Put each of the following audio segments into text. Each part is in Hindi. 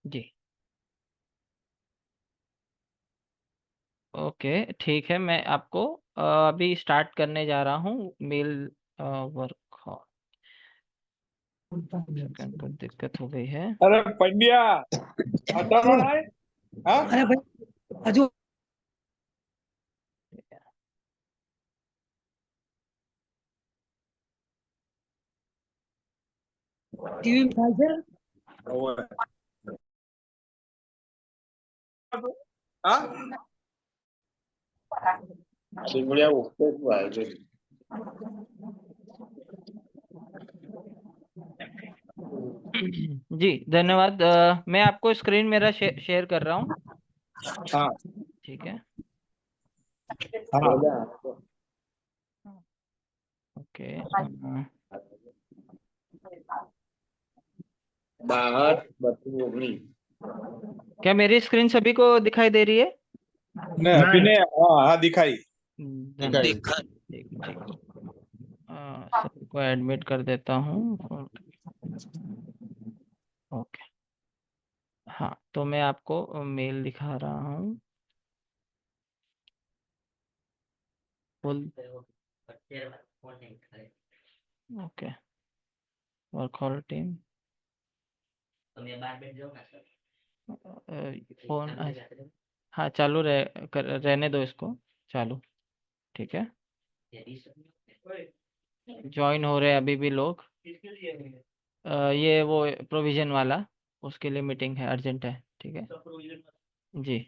जी। ओके, ठीक है, मैं आपको अभी स्टार्ट करने जा रहा हूँ मेल वर्क। सेकंड पर दिक्कत हो गई है। अरे पंड्या आता रहा है। हाँ? अरे भाई अजू टीवी में डाल दे। हाँ? अरे बढ़िया वो है जो। जी धन्यवाद। मैं आपको स्क्रीन मेरा शेयर कर रहा हूँ। हाँ ठीक है। हाँ ओके। बाहर बत्ती होगी। क्या मेरी स्क्रीन सभी को दिखाई दे रही है? नहीं अभी नहीं। हाँ हाँ दिखाई। दिखाई। धन्यवाद। ठीक ठीक। सबको एडमिट कर देता हूँ। ओके। हाँ, तो मैं आपको मेल दिखा रहा हूँ। Full. Okay. Work hall team. Phone. हाँ, चालू रहने दो इसको चालू। ठीक है। ज्वाइन हो रहे हैं अभी भी लोग। ये वो प्रोविजन वाला, उसके लिए मीटिंग है, अर्जेंट है। ठीक है जी।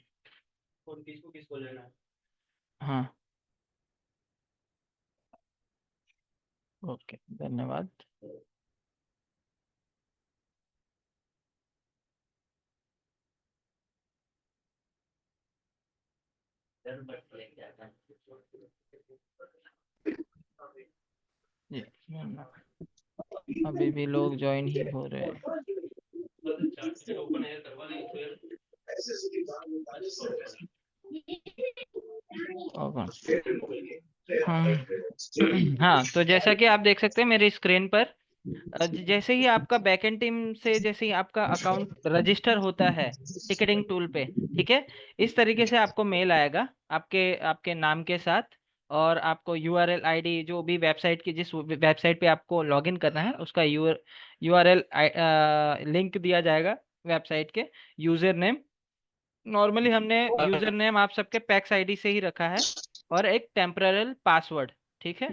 हाँ। ओके, धन्यवाद। जी, अभी भी लोग ज्वाइन ही हो रहे हैं। हाँ। हाँ, तो जैसा कि आप देख सकते हैं मेरी स्क्रीन पर, जैसे ही आपका बैकएंड टीम से जैसे ही आपका अकाउंट रजिस्टर होता है टिकटिंग टूल पे, ठीक है, इस तरीके से आपको मेल आएगा आपके आपके नाम के साथ। और आपको यूआरएल आईडी, जो भी वेबसाइट की जिस वेबसाइट पे आपको लॉगिन करना है उसका यूआरएल लिंक दिया जाएगा वेबसाइट के। यूजर नेम, नॉर्मली हमने यूजर नेम आप सबके पैक्स आईडी से ही रखा है। और एक टेम्परल पासवर्ड। ठीक है।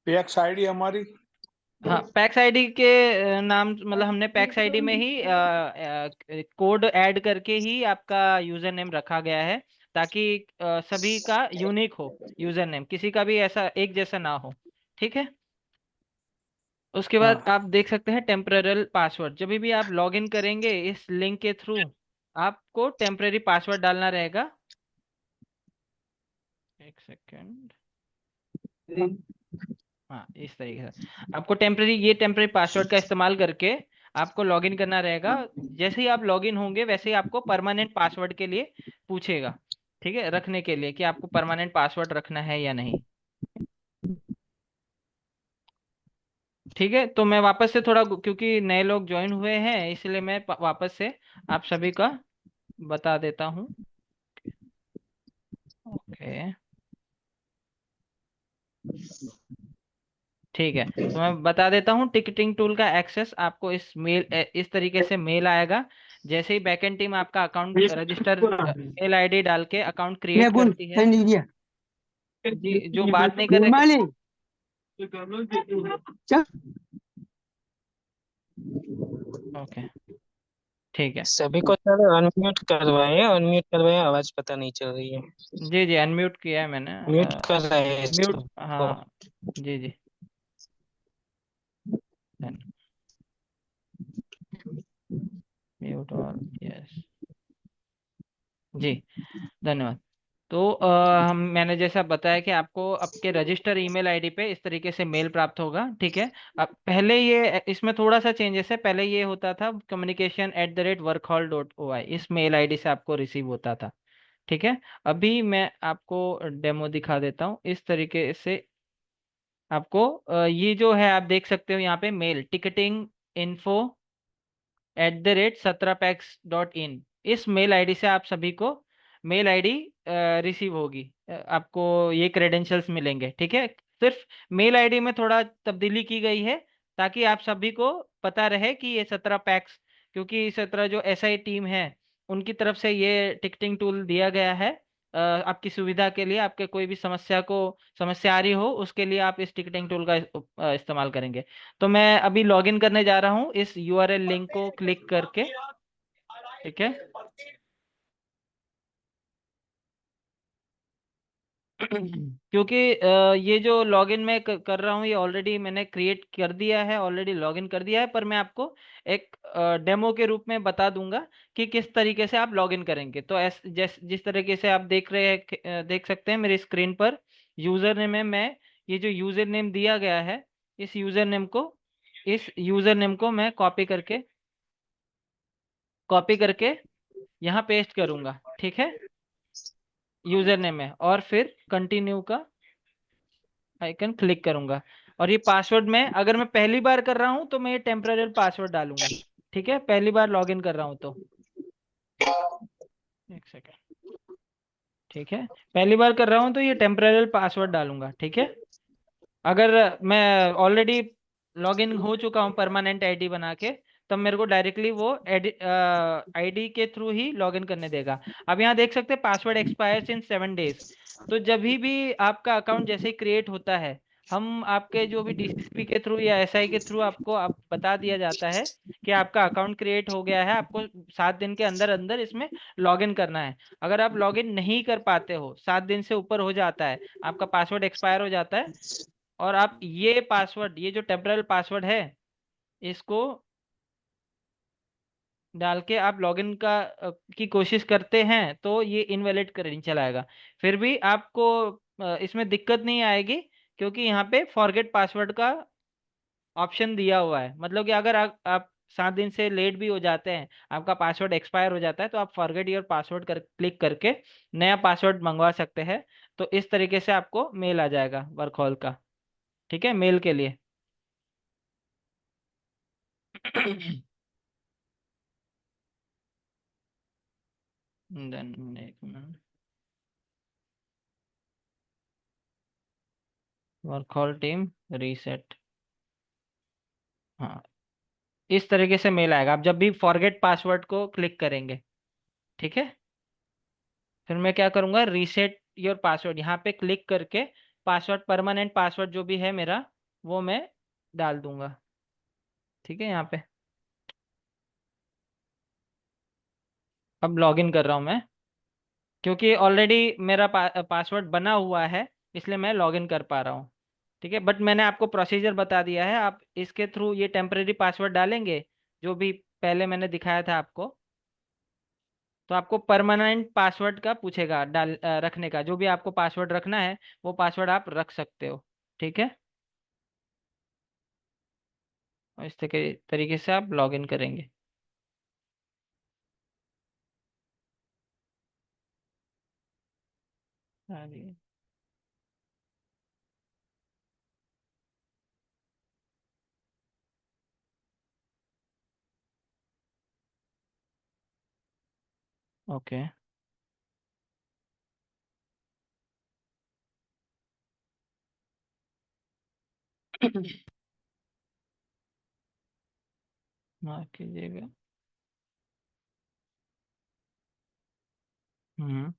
पैक्स आईडी हमारी। हाँ, पैक्स आईडी के नाम, मतलब हमने पैक्स आईडी में ही कोड ऐड करके ही आपका यूजर नेम रखा गया है, ताकि सभी का यूनिक हो यूजर नेम, किसी का भी ऐसा एक जैसा ना हो। ठीक है। उसके बाद हाँ आप देख सकते हैं टेम्परल पासवर्ड। जब भी आप लॉगिन करेंगे इस लिंक के थ्रू, आपको टेम्पररी पासवर्ड डालना रहेगा। एक सेकेंड। हाँ, इस तरीके से आपको टेम्पररी पासवर्ड का इस्तेमाल करके आपको लॉगिन करना रहेगा। जैसे ही आप लॉगिन होंगे वैसे ही आपको परमानेंट पासवर्ड के लिए पूछेगा। ठीक है, रखने के लिए कि आपको परमानेंट पासवर्ड रखना है या नहीं। ठीक है, तो मैं वापस से थोड़ा, क्योंकि नए लोग ज्वाइन हुए हैं इसलिए मैं वापस से आप सभी का बता देता हूँ। ओके, ठीक है, तो मैं बता देता हूँ टिकटिंग टूल का एक्सेस आपको इस तरीके से मेल आएगा। जैसे ही बैकएंड टीम आपका अकाउंट रजिस्टर मेल आईडी डाल के अकाउंट क्रिएट बोल करती है। जी, जो बात नहीं कर रहे। मालिक चल ओके, ठीक है। सभी को सर अनम्यूट करवाए, आवाज पता नहीं चल रही है। जी जी, अनम्यूट किया है मैंने। म्यूट कर रहे हैं म्यूट, इसको। हाँ। जी जी, म्यूट और यस। जी, धन्यवाद। तो मैंने जैसा बताया कि आपको आपके रजिस्टर ईमेल आईडी पे इस तरीके से मेल प्राप्त होगा। ठीक है। अब पहले ये इसमें थोड़ा सा चेंजेस है। पहले ये होता था communication@workhall.oi, इस मेल आईडी से आपको रिसीव होता था। ठीक है। अभी मैं आपको डेमो दिखा देता हूँ इस तरीके से। आपको ये जो है आप देख सकते हो यहाँ पे मेल टिकटिंग इन्फो @17packs.in, इस मेल आईडी से आप सभी को मेल आईडी रिसीव होगी। आपको ये क्रेडेंशियल्स मिलेंगे, ठीक है। सिर्फ मेल आईडी में थोड़ा तब्दीली की गई है ताकि आप सभी को पता रहे कि ये 17 पैक्स, क्योंकि 17 जो एसआई टीम है उनकी तरफ से ये टिकटिंग टूल दिया गया है आपकी सुविधा के लिए। आपके कोई भी समस्या आ रही हो उसके लिए आप इस टिकटिंग टूल का इस्तेमाल करेंगे। तो मैं अभी लॉगिन करने जा रहा हूँ इस यूआरएल लिंक को क्लिक करके, ठीक है। क्योंकि ये जो लॉगिन मैं कर रहा हूँ ये ऑलरेडी मैंने क्रिएट कर दिया है, ऑलरेडी लॉगिन कर दिया है, पर मैं आपको एक डेमो के रूप में बता दूंगा कि किस तरीके से आप लॉगिन करेंगे। तो जिस तरीके से आप देख रहे हैं, देख सकते हैं मेरी स्क्रीन पर यूजर नेम है। मैं ये जो यूजर नेम दिया गया है इस यूजर नेम को मैं कॉपी करके यहाँ पेस्ट करूंगा, ठीक है। यूजर नेम है और फिर कंटिन्यू का आइकन क्लिक करूंगा। और ये पासवर्ड में अगर मैं पहली बार कर रहा हूं तो मैं ये टेम्पररी पासवर्ड डालूंगा, ठीक है। पहली बार लॉगिन कर रहा हूं तो एक सेकेंड, ठीक है। पहली बार कर रहा हूं तो ये टेम्पररी पासवर्ड डालूंगा, ठीक है। अगर मैं ऑलरेडी लॉगिन हो चुका हूं परमानेंट आईडी बना के, तब मेरे को डायरेक्टली वो आईडी के थ्रू ही लॉगिन करने देगा। अब यहाँ देख सकते हैं पासवर्ड एक्सपायर्स इन 7 डेज। तो जब भी आपका अकाउंट जैसे ही क्रिएट होता है, हम आपके जो भी डीसीपी के थ्रू या एसआई के थ्रू आपको बता दिया जाता है कि आपका अकाउंट क्रिएट हो गया है, आपको 7 दिन के अंदर अंदर इसमें लॉगिन करना है। अगर आप लॉगिन नहीं कर पाते हो, 7 दिन से ऊपर हो जाता है, आपका पासवर्ड एक्सपायर हो जाता है, और आप ये जो टेम्पररी पासवर्ड है इसको डाल के आप लॉगिन की कोशिश करते हैं तो ये इनवैलिड क्रेडेंशियल आएगा। फिर भी आपको इसमें दिक्कत नहीं आएगी, क्योंकि यहाँ पे फॉरगेट पासवर्ड का ऑप्शन दिया हुआ है। मतलब कि अगर आप 7 दिन से लेट भी हो जाते हैं, आपका पासवर्ड एक्सपायर हो जाता है, तो आप फॉरगेट योर पासवर्ड क्लिक करके नया पासवर्ड मंगवा सकते हैं। तो इस तरीके से आपको मेल आ जाएगा वर्क हॉल का, ठीक है, मेल के लिए। देन एक minute, work hall team reset, हाँ, इस तरीके से मेल आएगा आप जब भी फॉरगेट पासवर्ड को क्लिक करेंगे, ठीक है। फिर मैं क्या करूंगा, रीसेट योर पासवर्ड यहाँ पे क्लिक करके पासवर्ड, परमानेंट पासवर्ड जो भी है मेरा वो मैं डाल दूंगा, ठीक है। यहाँ पे अब लॉगिन कर रहा हूँ मैं, क्योंकि ऑलरेडी मेरा पासवर्ड बना हुआ है, इसलिए मैं लॉगिन कर पा रहा हूँ, ठीक है। बट मैंने आपको प्रोसीजर बता दिया है, आप इसके थ्रू ये टेम्परेरी पासवर्ड डालेंगे जो भी पहले मैंने दिखाया था आपको, तो आपको परमानेंट पासवर्ड का पूछेगा रखने का। जो भी आपको पासवर्ड रखना है वो पासवर्ड आप रख सकते हो, ठीक है। और इस तरीके से आप लॉगिन करेंगे। हाँ, ओके। माफ कीजिएगा। हम्म,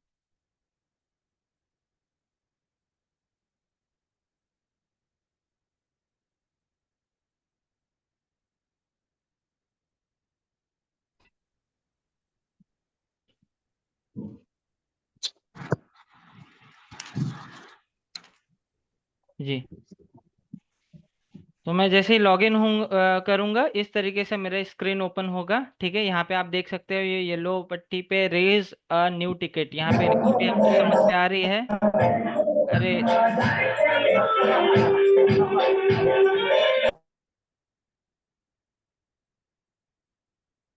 जी। तो मैं जैसे ही लॉगिन हूँ करूँगा, इस तरीके से मेरा स्क्रीन ओपन होगा, ठीक है। यहाँ पे आप देख सकते हो ये येलो पट्टी पे रेज अ न्यू टिकट, यहाँ पे जो भी आपको समस्या आ रही है, अरे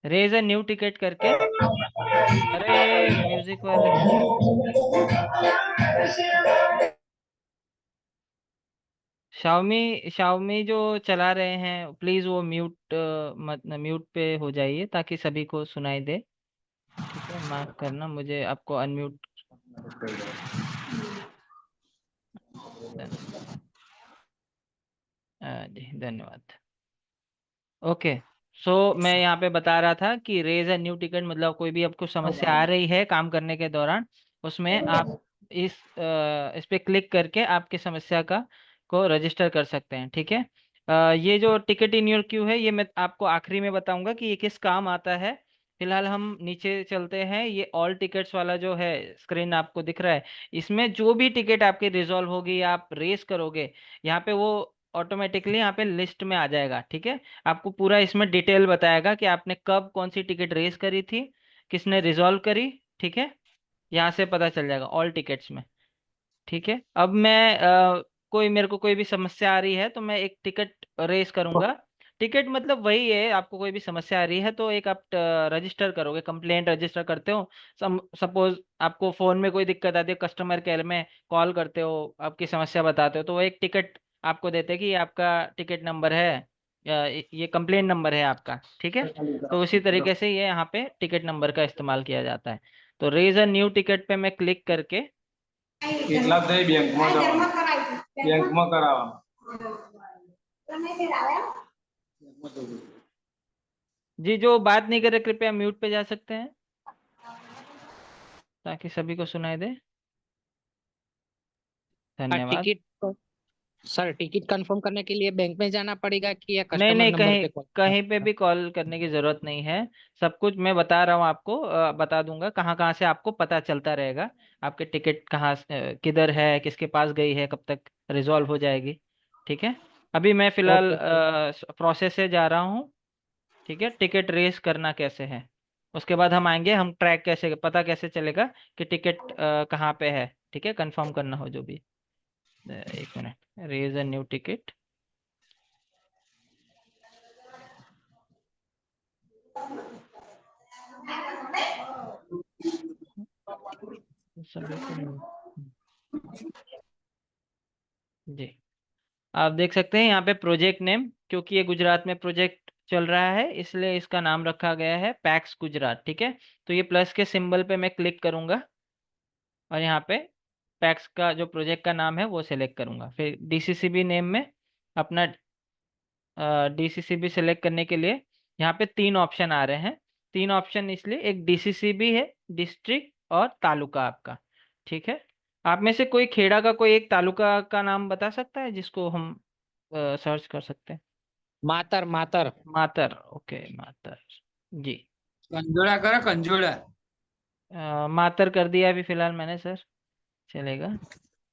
रेज अ न्यू टिकट करके, अरे म्यूजिक वाले, शाओमी शाओमी जो चला रहे हैं प्लीज वो म्यूट मत म्यूट पे हो जाइए ताकि सभी को सुनाई दे। ठीक है, माफ करना, मुझे आपको अनम्यूट। जी धन्यवाद। ओके। सो मैं यहाँ पे बता रहा था कि रेज अ न्यू टिकट मतलब कोई भी आपको समस्या आ रही है काम करने के दौरान, उसमें आप इस पे क्लिक करके आपकी समस्या का को रजिस्टर कर सकते हैं। ठीक है। ये जो टिकट इन योर क्यू है ये मैं आपको आखिरी में बताऊंगा कि ये किस काम आता है। फिलहाल हम नीचे चलते हैं। ये ऑल टिकट्स वाला जो है स्क्रीन आपको दिख रहा है, इसमें जो भी टिकट आपकी रिजॉल्व होगी या आप रेस करोगे, यहाँ पे वो ऑटोमेटिकली यहाँ पे लिस्ट में आ जाएगा। ठीक है। आपको पूरा इसमें डिटेल बताएगा कि आपने कब कौन सी टिकट रेस करी थी, किसने रिजॉल्व करी। ठीक है, यहाँ से पता चल जाएगा ऑल टिकट्स में। ठीक है। अब मैं कोई मेरे को कोई भी समस्या आ रही है तो मैं एक टिकट रेस करूंगा। टिकट मतलब वही है, आपको कोई भी समस्या आ रही है तो एक आप रजिस्टर करोगे, कंप्लेंट रजिस्टर करते हो। सपोज आपको फोन में कोई दिक्कत आती है, कस्टमर केयर में कॉल करते हो, आपकी समस्या बताते हो, तो वो एक टिकट आपको देते हैं कि ये आपका टिकट नंबर है या ये कंप्लेंट नंबर है आपका। ठीक है। तो उसी तरीके से ये यहाँ पे टिकट नंबर का इस्तेमाल किया जाता है। तो रेज अ न्यू टिकट पे मैं क्लिक करके એટલા જ બેંકમાં જવાનું બેંકમાં કરાવવાનું जी, जो बात नहीं कर रहे कृपया म्यूट पे जा सकते हैं ताकि सभी को सुनाई दे। धन्यवाद। टिकट सर, टिकट कंफर्म करने के लिए बैंक में जाना पड़ेगा कि या नहीं कस्टमर नहीं, नंबर कहीं पे कॉल करना कहीं पे पड़ेगा? भी कॉल करने की जरूरत नहीं है। सब कुछ मैं बता रहा हूँ आपको, बता दूंगा कहाँ कहाँ से आपको पता चलता रहेगा आपके टिकट किधर है, किसके पास गई है, कब तक रिजॉल्व हो जाएगी। ठीक है। अभी मैं फिलहाल ओके। प्रोसेस से जा रहा हूँ। ठीक है, टिकट रेस करना कैसे है उसके बाद हम आएंगे, हम ट्रैक कैसे पता कैसे चलेगा कि टिकट कहाँ पे है। ठीक है, कंफर्म करना हो जो भी। एक minute, raise a new ticket. सभी को जी, आप देख सकते हैं यहाँ पे प्रोजेक्ट नेम, क्योंकि ये गुजरात में प्रोजेक्ट चल रहा है इसलिए इसका नाम रखा गया है पैक्स गुजरात। ठीक है। तो ये प्लस के सिंबल पे मैं क्लिक करूंगा और यहाँ पे पैक्स का जो प्रोजेक्ट का नाम है वो सिलेक्ट करूंगा। फिर डीसीसीबी नेम में अपना डीसीसीबी सिलेक्ट करने के लिए यहाँ पे तीन ऑप्शन आ रहे हैं। तीन ऑप्शन इसलिए, एक डीसीसीबी है, डिस्ट्रिक्ट और तालुका आपका। ठीक है। आप में से कोई खेड़ा का कोई एक तालुका का नाम बता सकता है जिसको हम सर्च कर सकते हैं? मातर मातर। मातर। ओके, मातर। जी। કંજોડા કરો કંજોડા मातर कर दिया अभी फिलहाल मैंने सर, चलेगा।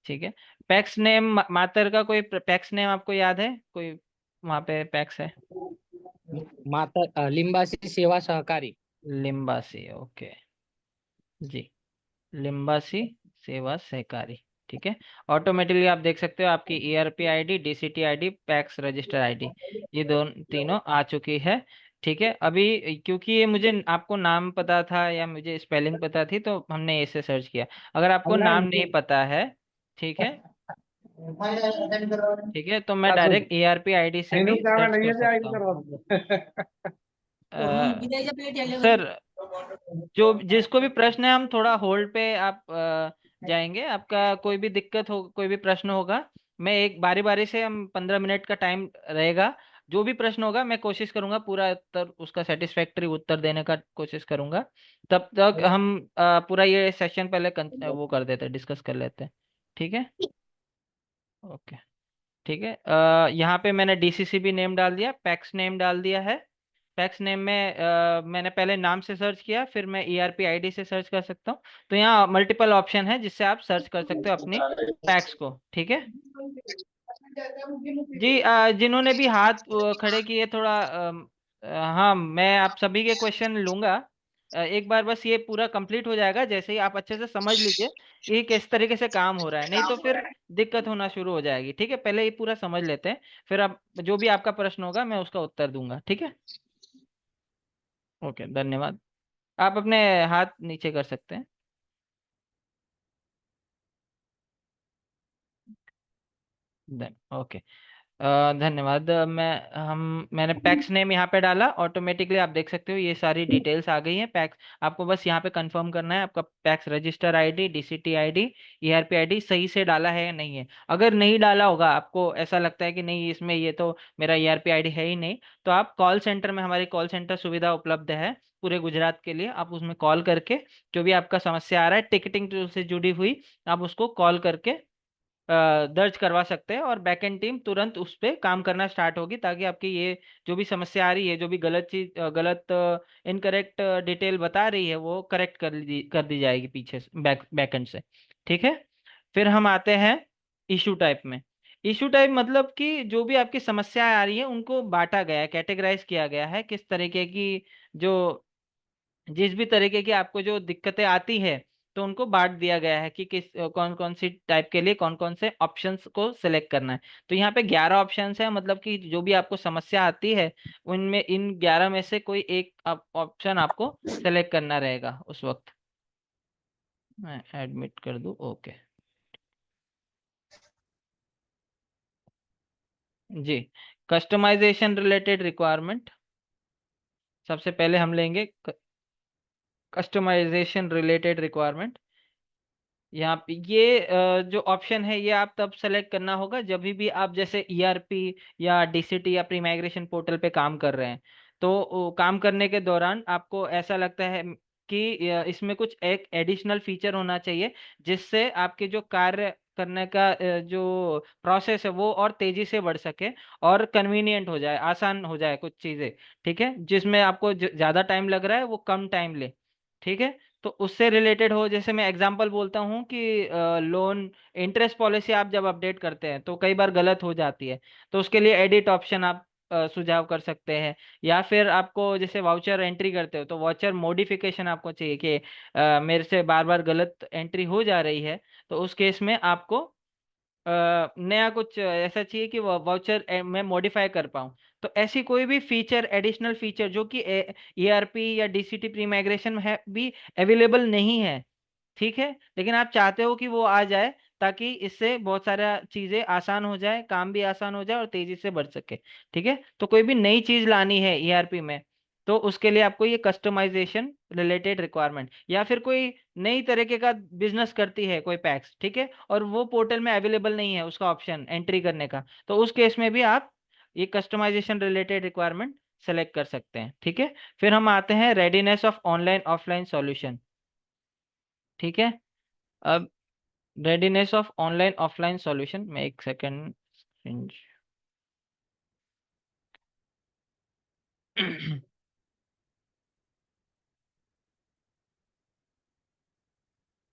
ठीक है। पैक्स नेम मातर का कोई पैक्स नेम आपको याद है कोई वहाँ पे पैक्स है? मातर लिंबासी सेवा सहकारी। लिम्बासी। ओके जी, लिम्बासी सेवा सहकारी। ठीक है। ऑटोमेटिकली आप देख सकते हो आपकी ERP ID, DCT ID, PACS register ID, ये दोनों तीनों आ चुकी है। ठीक है। अभी क्योंकि ये मुझे आपको नाम पता था या मुझे स्पेलिंग पता थी तो हमने इसे सर्च किया। अगर आपको नाम नहीं पता है, ठीक है, ठीक है, तो मैं डायरेक्ट ईआरपी आईडी से એનું भी કામ सर्च कर નહીં જ सकता આઈडी हूँ। કરવાનું सर, जो जिसको भी प्रश्न है हम थोड़ा होल्ड पे आप जाएंगे, आपका कोई भी दिक्कत हो, कोई भी प्रश्न होगा, मैं एक बारी बारी से, हम 15 मिनट का टाइम रहेगा। जो भी प्रश्न होगा मैं कोशिश करूंगा पूरा उत्तर, उसका सेटिस्फैक्टरी उत्तर देने का कोशिश करूंगा। तब तक हम पूरा ये सेशन पहले वो कर देते हैं, डिस्कस कर लेते हैं। ठीक है। ओके। ठीक है। यहाँ पे मैंने डीसीसीबी नेम डाल दिया, पैक्स नेम डाल दिया है। पैक्स नेम में मैंने पहले नाम से सर्च किया, फिर मैं ईआरपी आईडी से सर्च कर सकता हूँ। तो यहाँ मल्टीपल ऑप्शन है जिससे आप सर्च कर सकते हो अपनी पैक्स को। ठीक है जी। जिन्होंने भी हाथ खड़े किए, थोड़ा हाँ, मैं आप सभी के क्वेश्चन लूंगा। एक बार बस ये पूरा कंप्लीट हो जाएगा, जैसे ही आप अच्छे से समझ लीजिए ये किस तरीके से काम हो रहा है, नहीं तो फिर दिक्कत होना शुरू हो जाएगी। ठीक है, पहले ये पूरा समझ लेते हैं, फिर आप जो भी आपका प्रश्न होगा मैं उसका उत्तर दूंगा। ठीक है। ओके, धन्यवाद। आप अपने हाथ नीचे कर सकते हैं। Then okay. धन्यवाद। मैंने पैक्स नेम यहाँ पे डाला, ऑटोमेटिकली आप देख सकते हो ये सारी डिटेल्स आ गई हैं पैक्स। आपको बस यहाँ पे कंफर्म करना है आपका PACS register ID, DCT ID, ERP ID सही से डाला है या नहीं है। अगर नहीं डाला होगा, आपको ऐसा लगता है कि नहीं इसमें ये तो मेरा ईआरपी आईडी है ही नहीं, तो आप कॉल सेंटर में, हमारी कॉल सेंटर सुविधा उपलब्ध है पूरे गुजरात के लिए, आप उसमें कॉल करके जो भी आपका समस्या आ रहा है टिकटिंग से जुड़ी हुई, आप उसको कॉल करके दर्ज करवा सकते हैं, और बैकएंड टीम तुरंत उस पे काम करना स्टार्ट होगी, ताकि आपकी ये जो भी समस्या आ रही है, जो भी गलत चीज, गलत इनकरेक्ट डिटेल बता रही है, वो करेक्ट कर दी जाएगी पीछे से, बैकएंड से। ठीक है। फिर हम आते हैं इशू टाइप में। इशू टाइप मतलब कि जो भी आपकी समस्याएं आ रही है उनको बांटा गया है, कैटेगराइज किया गया है, किस तरीके की जो जिस भी तरीके की आपको जो दिक्कतें आती है, तो उनको बांट दिया गया है कि कौन कौन सी टाइप के लिए कौन कौन से ऑप्शंस को सिलेक्ट करना है। तो यहाँ पे 11 ऑप्शंस है, मतलब कि जो भी आपको समस्या आती है उनमें इन 11 में से कोई एक ऑप्शन आपको सेलेक्ट करना रहेगा उस वक्त। मैं एडमिट कर दूं, ओके जी। कस्टमाइजेशन रिलेटेड रिक्वायरमेंट, सबसे पहले हम लेंगे कस्टमाइजेशन रिलेटेड रिक्वायरमेंट। यहाँ पे ये जो ऑप्शन है ये आप तब सेलेक्ट करना होगा जब भी आप जैसे ईआरपी या डीसीटी या प्री माइग्रेशन पोर्टल पे काम कर रहे हैं, तो काम करने के दौरान आपको ऐसा लगता है कि इसमें कुछ एक एडिशनल फीचर होना चाहिए, जिससे आपके जो कार्य करने का जो प्रोसेस है वो और तेजी से बढ़ सके, और कन्वीनियंट हो जाए, आसान हो जाए कुछ चीजें। ठीक है, जिसमें आपको ज्यादा टाइम लग रहा है वो कम टाइम ले। ठीक है। तो उससे रिलेटेड हो, जैसे मैं एग्जांपल बोलता हूँ कि लोन इंटरेस्ट पॉलिसी आप जब अपडेट करते हैं तो कई बार गलत हो जाती है, तो उसके लिए एडिट ऑप्शन आप सुझाव कर सकते हैं। या फिर आपको जैसे वाउचर एंट्री करते हो तो वाउचर मॉडिफिकेशन आपको चाहिए कि मेरे से बार बार गलत एंट्री हो जा रही है, तो उस केस में आपको नया कुछ ऐसा चाहिए कि वाउचर मैं मॉडिफाई कर पाऊँ। तो ऐसी कोई भी फीचर, एडिशनल फीचर जो कि ईआरपी या डीसीटी प्री माइग्रेशन में है भी अवेलेबल नहीं है, ठीक है, लेकिन आप चाहते हो कि वो आ जाए, ताकि इससे बहुत सारा चीजें आसान हो जाए, काम भी आसान हो जाए और तेजी से बढ़ सके। ठीक है। तो कोई भी नई चीज लानी है ईआरपी में, तो उसके लिए आपको ये कस्टमाइजेशन रिलेटेड रिक्वायरमेंट, या फिर कोई नई तरीके का बिजनेस करती है कोई पैक्स, ठीक है, और वो पोर्टल में अवेलेबल नहीं है उसका ऑप्शन एंट्री करने का, तो उस केस में भी आप ये कस्टमाइजेशन रिलेटेड रिक्वायरमेंट सेलेक्ट कर सकते हैं। ठीक है। फिर हम आते हैं readiness of online offline solution. ठीक है। अब readiness of online offline solution में एक सेकंड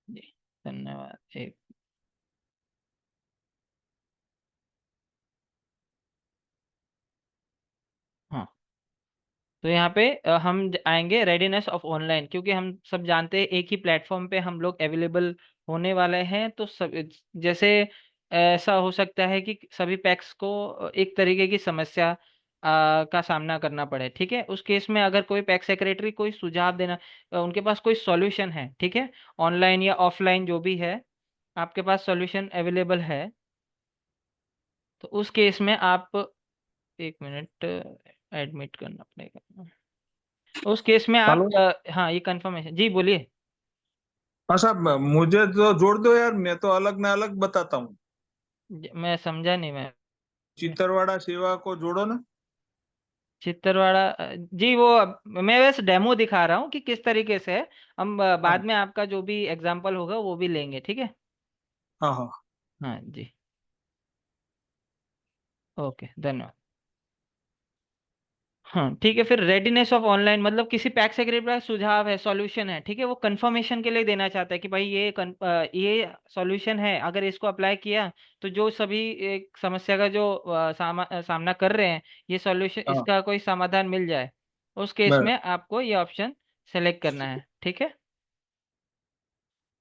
जी, धन्यवाद। एक हाँ, तो यहाँ पे हम आएंगे रेडीनेस ऑफ ऑनलाइन, क्योंकि हम सब जानते हैं एक ही प्लेटफॉर्म पे हम लोग अवेलेबल होने वाले हैं, तो सब जैसे ऐसा हो सकता है कि सभी पैक्स को एक तरीके की समस्या का सामना करना पड़े। ठीक है। उस केस में अगर कोई पैक्स सेक्रेटरी कोई सुझाव देना, उनके पास कोई सॉल्यूशन है, ठीक है, ऑनलाइन या ऑफलाइन जो भी है, आपके पास सॉल्यूशन अवेलेबल है, तो उस केस में आप, एक मिनट, एडमिट करना पड़ेगा। उस केस में आप हेलो। हाँ, ये कंफर्मेशन जी, बोलिए। हाँ साहब, मुझे तो जोड़ दो यार, मैं तो अलग ना अलग बताता हूँ। मैं समझा नहीं मैं। चित्तरवाड़ा सेवा को जोड़ो ना। चित्तरवाड़ा जी, वो मैं बस डेमो दिखा रहा हूँ कि किस तरीके से है। हम हाँ बाद में आपका जो भी एग्जाम्पल होगा वो भी लेंगे। ठीक है। हाँ हाँ। हाँ जी। ओके, धन्यवाद। हाँ ठीक है। फिर रेडीनेस ऑफ ऑनलाइन मतलब किसी पैक सेक्रेटरी का सुझाव है, सॉल्यूशन है, ठीक है, वो कंफर्मेशन के लिए देना चाहता है कि भाई ये सॉल्यूशन है, अगर इसको अप्लाई किया तो जो सभी एक समस्या का जो सामना कर रहे हैं, ये सॉल्यूशन, हाँ इसका कोई समाधान मिल जाए, उस केस बस। में आपको ये ऑप्शन सेलेक्ट करना है। ठीक है।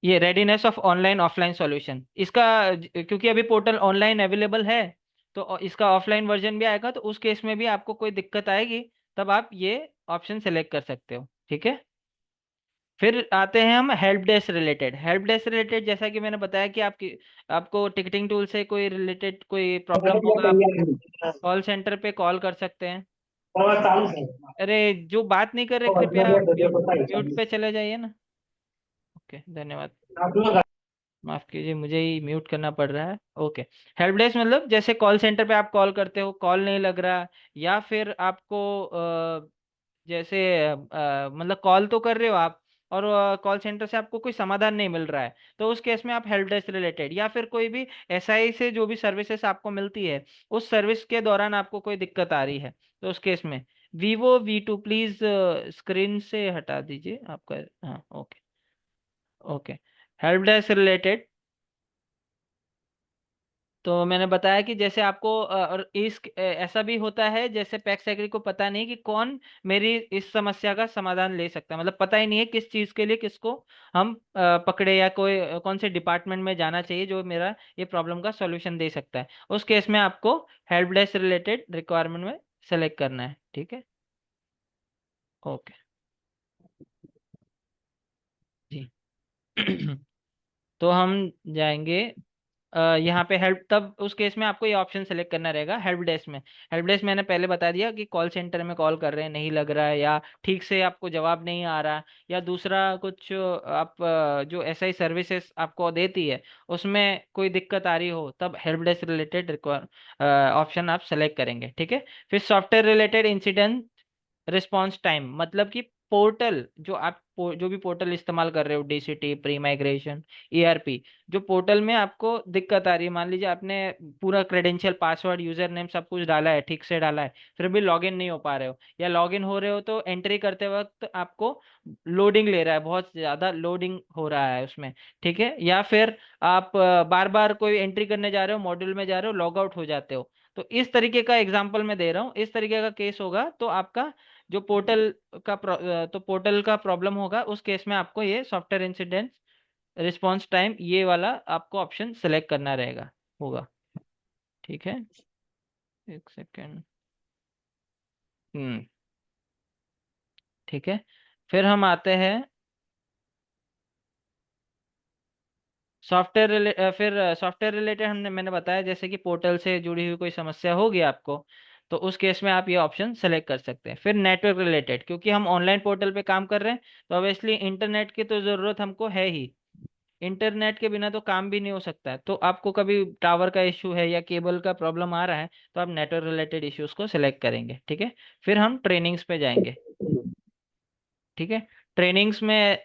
ये readiness of online offline solution, इसका क्योंकि अभी पोर्टल ऑनलाइन अवेलेबल है, तो इसका ऑफलाइन वर्जन भी आएगा, तो उस केस में भी आपको कोई दिक्कत आएगी, तब आप ये ऑप्शन सेलेक्ट कर सकते हो। ठीक है। फिर आते हैं हम help desk related. Help desk related जैसा कि मैंने बताया कि आपको टिकटिंग टूल से कोई रिलेटेड कोई प्रॉब्लम होगा, आप कॉल सेंटर पे कॉल कर सकते हैं। अरे जो बात नहीं कर रहे कृपया म्यूट म्यूट पे चले जाइए ना। ओके, धन्यवाद। माफ कीजिए, मुझे ही म्यूट करना पड़ रहा है। ओके। हेल्प डेस्क मतलब जैसे कॉल सेंटर पे आप कॉल करते हो, कॉल नहीं लग रहा, या फिर आपको जैसे मतलब कॉल तो कर रहे हो आप और कॉल सेंटर से आपको कोई समाधान नहीं मिल रहा है, तो उस केस में आप हेल्प डेस्क रिलेटेड, या फिर कोई भी एसआई से जो भी सर्विसेज आपको मिलती है उस सर्विस के दौरान आपको कोई दिक्कत आ रही है, तो उस केस में Vivo V2 प्लीज स्क्रीन से हटा दीजिए आपका। हाँ, okay. Okay, help desk related तो मैंने बताया कि जैसे आपको और ऐसा भी होता है जैसे पैक्स सेक्रेटरी को पता नहीं कि कौन मेरी इस समस्या का समाधान ले सकता है, मतलब पता ही नहीं है किस चीज के लिए किसको हम पकड़े, या कोई कौन से डिपार्टमेंट में जाना चाहिए जो मेरा ये प्रॉब्लम का सॉल्यूशन दे सकता है। उस केस में आपको हेल्प डेस्क रिलेटेड रिक्वायरमेंट में सेलेक्ट करना है, ठीक है। ओके जी। तो हम जाएंगे यहाँ पे हेल्प, तब उस केस में आपको ये ऑप्शन सेलेक्ट करना रहेगा हेल्प डेस्क में। हेल्प डेस्क मैंने पहले बता दिया कि कॉल सेंटर में कॉल कर रहे हैं, नहीं लग रहा है, या ठीक से आपको जवाब नहीं आ रहा, या दूसरा कुछ आप जो एसआई सर्विसेज आपको देती है उसमें कोई दिक्कत आ रही हो, तब हेल्प डेस्क रिलेटेड ऑप्शन आप सेलेक्ट करेंगे, ठीक है। फिर software related incident response time, मतलब कि पोर्टल जो जो भी पोर्टल इस्तेमाल कर रहे हो, डीसीटी, प्री माइग्रेशन, ईआरपी, जो पोर्टल में आपको दिक्कत आ रही है, मान लीजिए आपने पूरा क्रेडेंशियल, पासवर्ड, यूजर नेम सब कुछ डाला है, ठीक से डाला है, फिर भी लॉगिन नहीं हो पा रहे हो, या लॉगिन हो रहे हो तो एंट्री करते वक्त आपको लोडिंग ले रहा है, बहुत ज्यादा लोडिंग हो रहा है उसमें, ठीक है। या फिर आप बार बार कोई एंट्री करने जा रहे हो, मॉड्यूल में जा रहे हो, लॉग आउट हो जाते हो, तो इस तरीके का एग्जाम्पल मैं दे रहा हूँ, इस तरीके का केस होगा तो आपका जो पोर्टल का प्रॉब्लम होगा, उस केस में आपको ये सॉफ्टवेयर इंसिडेंट रिस्पॉन्स टाइम ये वाला आपको ऑप्शन सेलेक्ट करना रहेगा होगा, ठीक है। एक सेकेंड। ठीक है। फिर हम आते हैं फिर सॉफ्टवेयर रिलेटेड मैंने बताया जैसे कि पोर्टल से जुड़ी हुई कोई समस्या होगी आपको, तो उस केस में आप ये ऑप्शन सेलेक्ट कर सकते हैं। फिर नेटवर्क रिलेटेड, क्योंकि हम ऑनलाइन पोर्टल पे काम कर रहे हैं तो ऑब्वियसली इंटरनेट की तो ज़रूरत हमको है ही, इंटरनेट के बिना तो काम भी नहीं हो सकता है, तो आपको कभी टावर का इशू है या केबल का प्रॉब्लम आ रहा है तो आप नेटवर्क रिलेटेड इश्यूज को सिलेक्ट करेंगे, ठीक है। फिर हम ट्रेनिंग्स पे जाएंगे, ठीक है। ट्रेनिंग्स में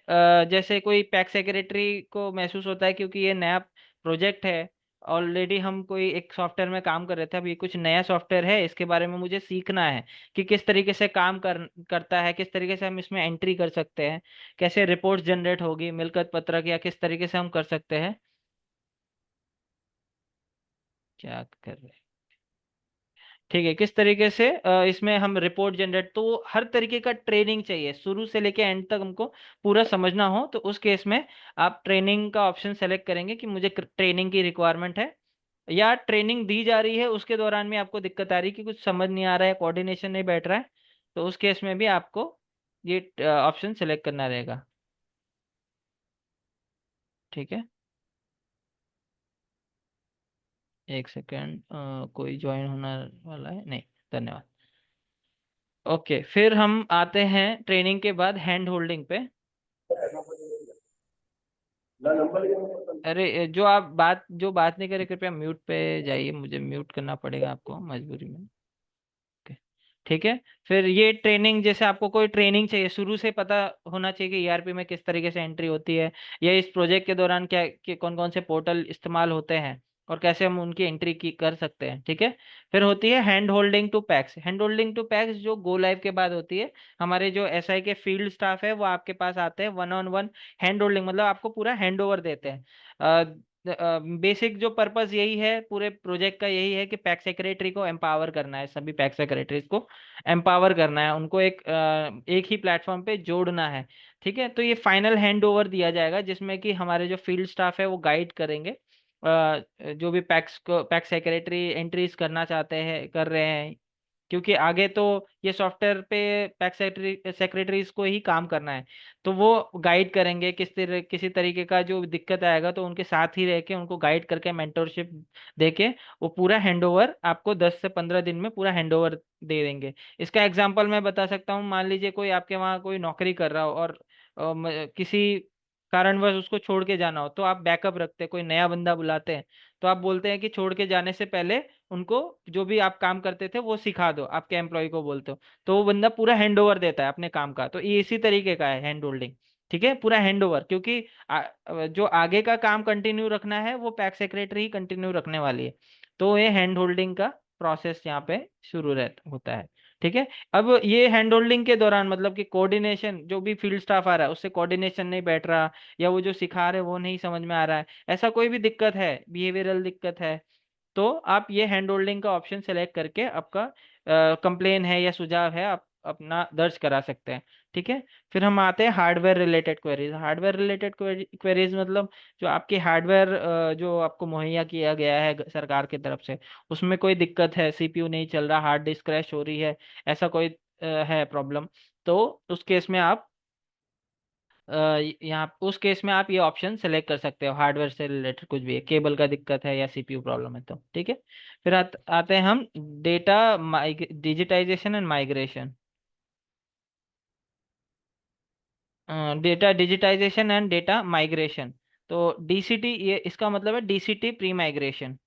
जैसे कोई पैक सेक्रेटरी को महसूस होता है क्योंकि ये नया प्रोजेक्ट है, ऑलरेडी हम कोई एक सॉफ्टवेयर में काम कर रहे थे, अब ये कुछ नया सॉफ्टवेयर है, इसके बारे में मुझे सीखना है कि किस तरीके से काम करता है, किस तरीके से हम इसमें एंट्री कर सकते हैं, कैसे रिपोर्ट जनरेट होगी मिलकत पत्रक, या किस तरीके से हम कर सकते हैं। क्या कर रहे हैं, ठीक है, किस तरीके से इसमें हम रिपोर्ट जनरेट, तो हर तरीके का ट्रेनिंग चाहिए, शुरू से लेके एंड तक हमको पूरा समझना हो, तो उस केस में आप ट्रेनिंग का ऑप्शन सेलेक्ट करेंगे कि मुझे ट्रेनिंग की रिक्वायरमेंट है, या ट्रेनिंग दी जा रही है उसके दौरान में आपको दिक्कत आ रही है कि कुछ समझ नहीं आ रहा है, कोऑर्डिनेशन नहीं बैठ रहा है, तो उस केस में भी आपको ये ऑप्शन सेलेक्ट करना रहेगा, ठीक है। एक सेकेंड, कोई ज्वाइन होने वाला है नहीं, धन्यवाद। ओके, फिर हम आते हैं ट्रेनिंग के बाद हैंड होल्डिंग पे। अरे जो बात नहीं करे कृपया म्यूट पे जाइए, मुझे म्यूट करना पड़ेगा आपको मजबूरी में। ओके, ठीक है। फिर ये ट्रेनिंग, जैसे आपको कोई ट्रेनिंग चाहिए, शुरू से पता होना चाहिए कि ईआरपी में किस तरीके से एंट्री होती है, या इस प्रोजेक्ट के दौरान कौन कौन से पोर्टल इस्तेमाल होते हैं और कैसे हम उनकी एंट्री की कर सकते हैं, ठीक है। फिर होती है hand holding to PACS. Hand holding to PACS जो गो लाइव के बाद होती है, हमारे जो एसआई के फील्ड स्टाफ है वो आपके पास आते हैं, one on one hand holding, मतलब आपको पूरा हैंड ओवर देते हैं। बेसिक जो पर्पस यही है पूरे प्रोजेक्ट का, यही है कि पैक सेक्रेटरी को एम्पावर करना है, सभी पैक सेक्रेटरीज को एम्पावर करना है, उनको एक ही प्लेटफॉर्म पे जोड़ना है, ठीक है। तो ये फाइनल हैंड ओवर दिया जाएगा जिसमें कि हमारे जो फील्ड स्टाफ है वो गाइड करेंगे, जो भी पैक सेक्रेटरी एंट्रीज करना चाहते हैं, कर रहे हैं, क्योंकि आगे तो ये सॉफ्टवेयर पे पैक्स सेक्रेटरीज को ही काम करना है। तो वो गाइड करेंगे किसी तरीके का जो दिक्कत आएगा तो उनके साथ ही रह के उनको गाइड करके मेंटोरशिप देके वो पूरा हैंडओवर आपको 10 से 15 दिन में पूरा हैंडओवर दे देंगे। इसका एग्जांपल मैं बता सकता हूँ। मान लीजिए कोई आपके वहाँ कोई नौकरी कर रहा हो और किसी कारणवश उसको छोड़ के जाना हो, तो आप बैकअप रखते हैं, कोई नया बंदा बुलाते हैं तो आप बोलते हैं कि छोड़ के जाने से पहले उनको जो भी आप काम करते थे वो सिखा दो, आपके एम्प्लॉय को बोलते हो। तो वो बंदा पूरा हैंडओवर देता है अपने काम का। तो ये इसी तरीके का है हैंड होल्डिंग। ठीक है, पूरा हैंडओवर, क्योंकि जो आगे का काम कंटिन्यू रखना है वो पैक्स सेक्रेटरी ही कंटिन्यू रखने वाली है। तो ये हैंड होल्डिंग का प्रोसेस यहाँ पे शुरू रहता होता है। ठीक है। अब ये हैंड होल्डिंग के दौरान मतलब कि कोऑर्डिनेशन, जो भी फील्ड स्टाफ आ रहा है उससे कोऑर्डिनेशन नहीं बैठ रहा, या वो जो सिखा रहे हैं वो नहीं समझ में आ रहा है, ऐसा कोई भी दिक्कत है, बिहेवियरल दिक्कत है, तो आप ये हैंड होल्डिंग का ऑप्शन सेलेक्ट करके आपका कंप्लेन है या सुझाव है आप अपना दर्ज करा सकते हैं। ठीक है। फिर हम आते हैं hardware related queries. Hardware related queries मतलब जो आपके हार्डवेयर जो आपको मुहैया किया गया है सरकार की तरफ से, उसमें कोई दिक्कत है, सीपीयू नहीं चल रहा, हार्ड डिस्क क्रैश हो रही है, ऐसा कोई है प्रॉब्लम, तो उस केस में आप यहाँ उस केस में आप ये ऑप्शन सेलेक्ट कर सकते हो। हार्डवेयर से रिलेटेड कुछ भी है, केबल का दिक्कत है या सीपीयू प्रॉब्लम है तो। ठीक है। फिर आते हैं हम data digitization and migration. Data digitization and data migration. तो डीसीटी, ये इसका मतलब है DCT pre migration.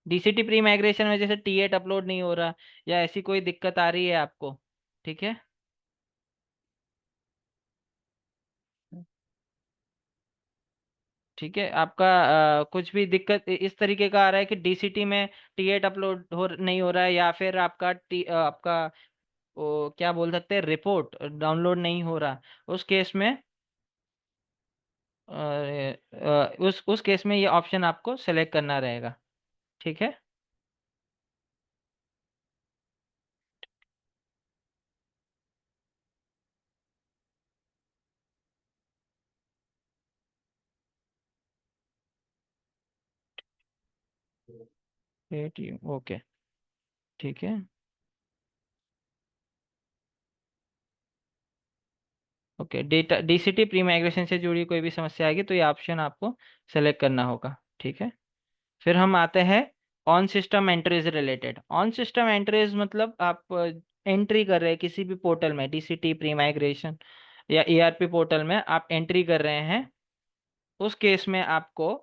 DCT pre migration में जैसे टी8 अपलोड नहीं हो रहा या ऐसी कोई दिक्कत आ रही है आपको। ठीक है। ठीक है, आपका कुछ भी दिक्कत इस तरीके का आ रहा है कि डीसीटी में टी8 अपलोड नहीं हो रहा है, या फिर आपका आपका वो क्या बोल सकते हैं, रिपोर्ट डाउनलोड नहीं हो रहा, उस केस में उस केस में ये ऑप्शन आपको सेलेक्ट करना रहेगा। ठीक है। ओके। ठीक है। Okay, data DCT pre migration से जुड़ी कोई भी समस्या आएगी तो ये ऑप्शन आपको सेलेक्ट करना होगा। ठीक है। फिर हम आते हैं on system entries related. On system entries मतलब आप एंट्री कर रहे हैं किसी भी पोर्टल में, डीसीटी प्री माइग्रेशन या ईआरपी पोर्टल में आप एंट्री कर रहे हैं, उस केस में आपको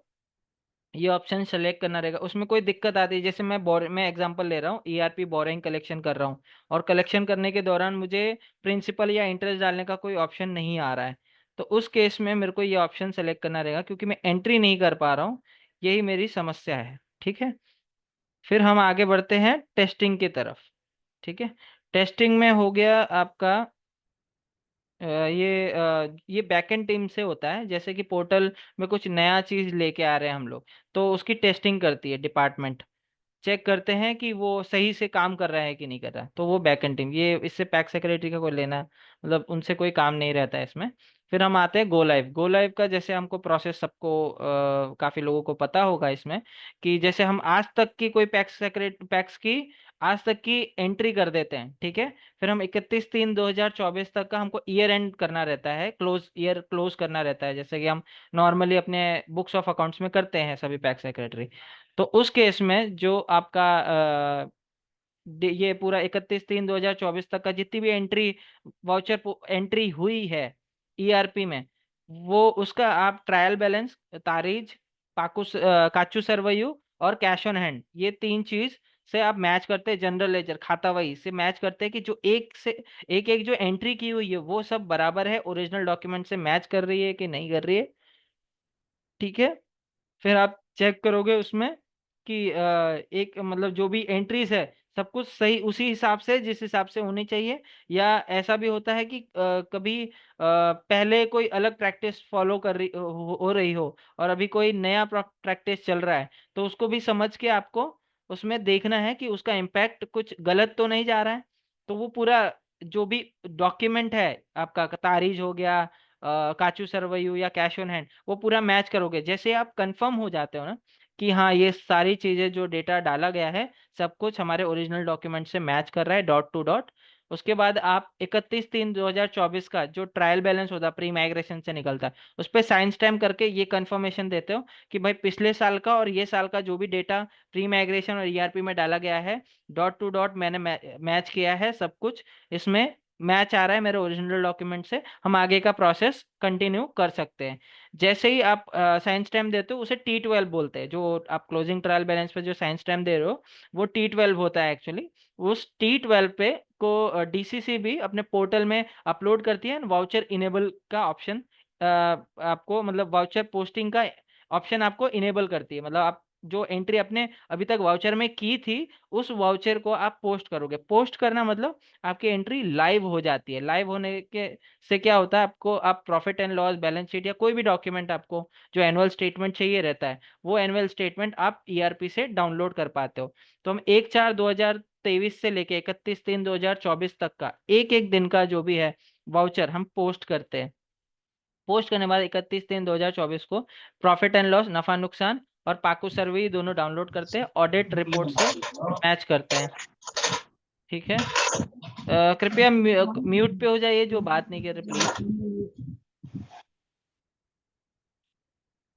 ये ऑप्शन सेलेक्ट करना रहेगा। उसमें कोई दिक्कत आती है, जैसे मैं एग्जांपल ले रहा हूँ, ईआरपी बोरिंग कलेक्शन कर रहा हूँ और कलेक्शन करने के दौरान मुझे प्रिंसिपल या इंटरेस्ट डालने का कोई ऑप्शन नहीं आ रहा है, तो उस केस में मेरे को ये ऑप्शन सेलेक्ट करना रहेगा क्योंकि मैं एंट्री नहीं कर पा रहा हूँ, यही मेरी समस्या है। ठीक है। फिर हम आगे बढ़ते हैं टेस्टिंग की तरफ। ठीक है। टेस्टिंग में हो गया आपका ये बैकएंड टीम से होता है, जैसे कि पोर्टल में कुछ नया चीज लेके आ रहे हैं हम लोग, तो उसकी टेस्टिंग करती है डिपार्टमेंट, चेक करते हैं कि वो सही से काम कर रहा है कि नहीं कर रहा है, तो वो बैकएंड टीम, ये इससे पैक सेक्रेटरी का कोई लेना मतलब उनसे कोई काम नहीं रहता है इसमें। फिर हम आते हैं गो लाइव। गो लाइव का जैसे हमको प्रोसेस सबको काफी लोगों को पता होगा इसमें, कि जैसे हम आज तक की कोई पैक्स की आज तक की एंट्री कर देते हैं। ठीक है। फिर हम 31/3/2024 तक का हमको ईयर एंड करना रहता है, ईयर क्लोज करना रहता है, जैसे कि हम नॉर्मली अपने बुक्स ऑफ अकाउंट्स में करते हैं सभी पैक्स सेक्रेटरी। तो उस केस में जो आपका ये पूरा 31/3/2024 तक का जितनी भी एंट्री वाउचर एंट्री हुई है ईआरपी में, वो उसका आप ट्रायल बैलेंस, तारीज, काचू सरवैयू और कैश ऑन हैंड, ये तीन चीज से आप मैच करते हैं, जनरल लेजर खाता वही से मैच करते हैं कि जो एक एक जो एंट्री की हुई है वो सब बराबर है, ओरिजिनल डॉक्यूमेंट से मैच कर रही है कि नहीं कर रही है। ठीक है। फिर आप चेक करोगे उसमें कि एक मतलब जो भी एंट्रीज है सब कुछ सही उसी हिसाब से जिस हिसाब से होनी चाहिए, या ऐसा भी होता है कि कभी पहले कोई अलग प्रैक्टिस फॉलो कर रही हो रही हो और अभी कोई नया प्रैक्टिस चल रहा है, तो उसको भी समझ के आपको उसमें देखना है कि उसका इम्पैक्ट कुछ गलत तो नहीं जा रहा है। तो वो पूरा जो भी डॉक्यूमेंट है आपका, तारीज हो गया, काचू सरवैयू या कैश ऑन हैंड, वो पूरा मैच करोगे। जैसे आप कंफर्म हो जाते हो ना कि हाँ ये सारी चीजें जो डेटा डाला गया है सब कुछ हमारे ओरिजिनल डॉक्यूमेंट से मैच कर रहा है डॉट टू डॉट। उसके बाद आप 31/3/2024 का जो ट्रायल बैलेंस होता है प्री माइग्रेशन से निकलता है उस पर साइन स्टैम्प करके ये कंफर्मेशन देते हो कि भाई पिछले साल का और ये साल का जो भी डेटा प्री माइग्रेशन और ईआरपी में डाला गया है डॉट टू डॉट मैंने मैच किया है, सब कुछ इसमें मैच आ रहा है मेरे ओरिजिनल डॉक्यूमेंट से, हम आगे का प्रोसेस कंटिन्यू कर सकते हैं। जैसे ही आप साइन स्टैम्प देते हो उसे T12 बोलते हैं, जो आप क्लोजिंग ट्रायल बैलेंस पे जो साइन स्टैम्प दे रहे हो वो T12 होता है एक्चुअली। उस T12 पे को डीसीसी भी अपने पोर्टल में अपलोड करती है, वाउचर इनेबल का ऑप्शन आपको मतलब वाउचर पोस्टिंग का ऑप्शन आपको इनेबल करती है, मतलब आप जो एंट्री अपने अभी तक वाउचर में की थी उस वाउचर को आप पोस्ट करोगे। पोस्ट करना मतलब आपकी एंट्री लाइव हो जाती है। लाइव होने के से क्या होता है, आपको आप profit and loss balance sheet या कोई भी डॉक्यूमेंट आपको जो एनुअल स्टेटमेंट चाहिए रहता है वो एनुअल स्टेटमेंट आप ईआरपी से डाउनलोड कर पाते हो। तो हम 1/4/2023 से लेके 31/3/2024 तक का एक एक दिन का जो भी है वाउचर हम पोस्ट करते हैं। पोस्ट करने के बाद 31/3/2024 को प्रॉफिट एंड लॉस नफा नुकसान और पाकू सर्वे दोनों डाउनलोड करते हैं, ऑडिट रिपोर्ट से मैच करते हैं। ठीक है, कृपया म्यूट पे हो जाइए जो बात नहीं कर रहे प्लीज।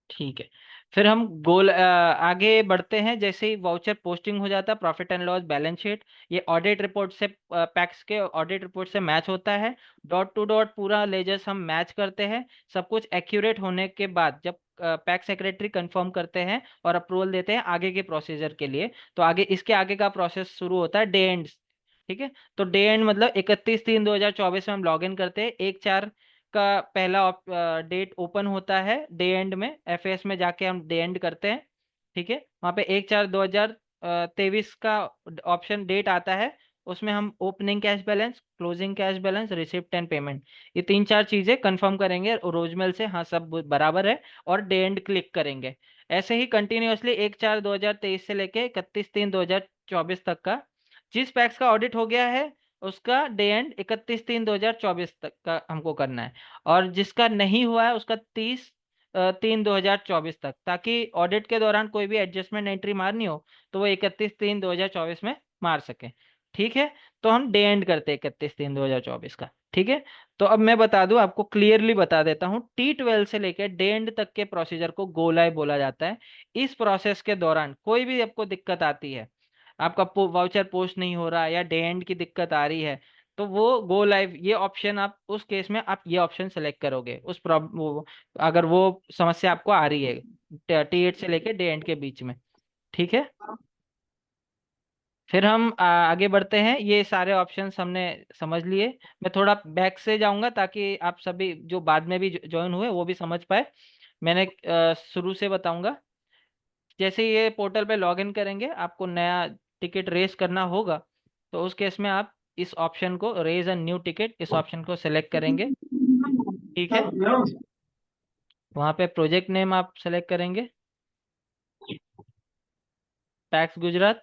ठीक है, फिर हम आगे बढ़ते हैं। जैसे ही वाउचर पोस्टिंग हो जाता है profit and loss balance sheet ये ऑडिट रिपोर्ट से पैक्स के ऑडिट रिपोर्ट से मैच होता है, डॉट टू डॉट पूरा लेजर्स हम मैच करते हैं। सब कुछ एक्यूरेट होने के बाद जब पैक्स सेक्रेटरी कंफर्म करते हैं और अप्रूवल देते हैं आगे के प्रोसीजर के लिए, तो आगे इसके आगे का प्रोसेस शुरू होता है डे एंड। ठीक है, तो डे एंड मतलब 31/3/2024 में हम लॉग इन करते हैं, 1/4 का पहला डेट ओपन होता है डे एंड में, एफएस में जाके हम डे एंड करते हैं। ठीक है, वहाँ पे 1/4/2023 का ऑप्शन डेट आता है, उसमें हम opening cash balance, closing cash balance, receipt and payment ये 3-4 चीजें कंफर्म करेंगे रोजमेल से हाँ सब बराबर है और डे एंड क्लिक करेंगे। ऐसे ही कंटिन्यूअसली 1/4/2023 से लेके 31/3/2024 तक का जिस पैक्स का ऑडिट हो गया है उसका डे एंड 31/3/2024 तक का हमको करना है, और जिसका नहीं हुआ है उसका 30/3/2024 तक, ताकि ऑडिट के दौरान कोई भी एडजस्टमेंट एंट्री मारनी हो तो वो 31/3/2024 में मार सके। ठीक है, तो हम डे एंड करते हैं 31/3/2024 का। ठीक है, तो अब मैं बता दूं आपको, क्लियरली बता देता हूं, T12 से लेकर डे एंड तक के प्रोसीजर को गो लाइव बोला जाता है। इस प्रोसेस के दौरान कोई भी आपको दिक्कत आती है, आपका वाउचर पोस्ट नहीं हो रहा या डे एंड की दिक्कत आ रही है, तो वो गो लाइव ये ऑप्शन आप उस केस में आप ये ऑप्शन सेलेक्ट करोगे उस प्रॉब्लम अगर वो समस्या आपको आ रही है T8 से लेके डे एंड के बीच में। ठीक है, फिर हम आगे बढ़ते हैं। ये सारे ऑप्शंस हमने समझ लिए, मैं थोड़ा बैक से जाऊंगा ताकि आप सभी जो बाद में भी ज्वाइन हुए वो भी समझ पाए। मैंने शुरू से बताऊंगा। जैसे ये पोर्टल पे लॉगिन करेंगे आपको नया टिकट रेस करना होगा, तो उस केस में आप इस ऑप्शन को रेज अ न्यू टिकट इस ऑप्शन को सेलेक्ट करेंगे। ठीक है, वहाँ पे प्रोजेक्ट नेम आप सेलेक्ट करेंगे, टैक्स गुजरात,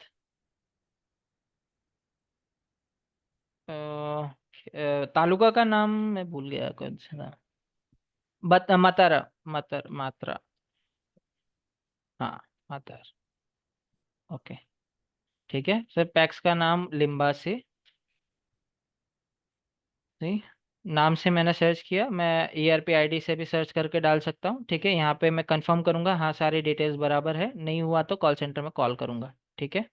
तालुका का नाम मैं भूल गया कौन सा था, मातारा, मात्रा, हाँ मातार। ओके, ठीक है सर, पैक्स का नाम लिम्बासी, नहीं नाम से मैंने सर्च किया, मैं ईआरपी आईडी से भी सर्च करके डाल सकता हूँ। ठीक है, यहाँ पे मैं कंफर्म करूंगा हाँ सारी डिटेल्स बराबर है, नहीं हुआ तो कॉल सेंटर में कॉल करूंगा। ठीक है,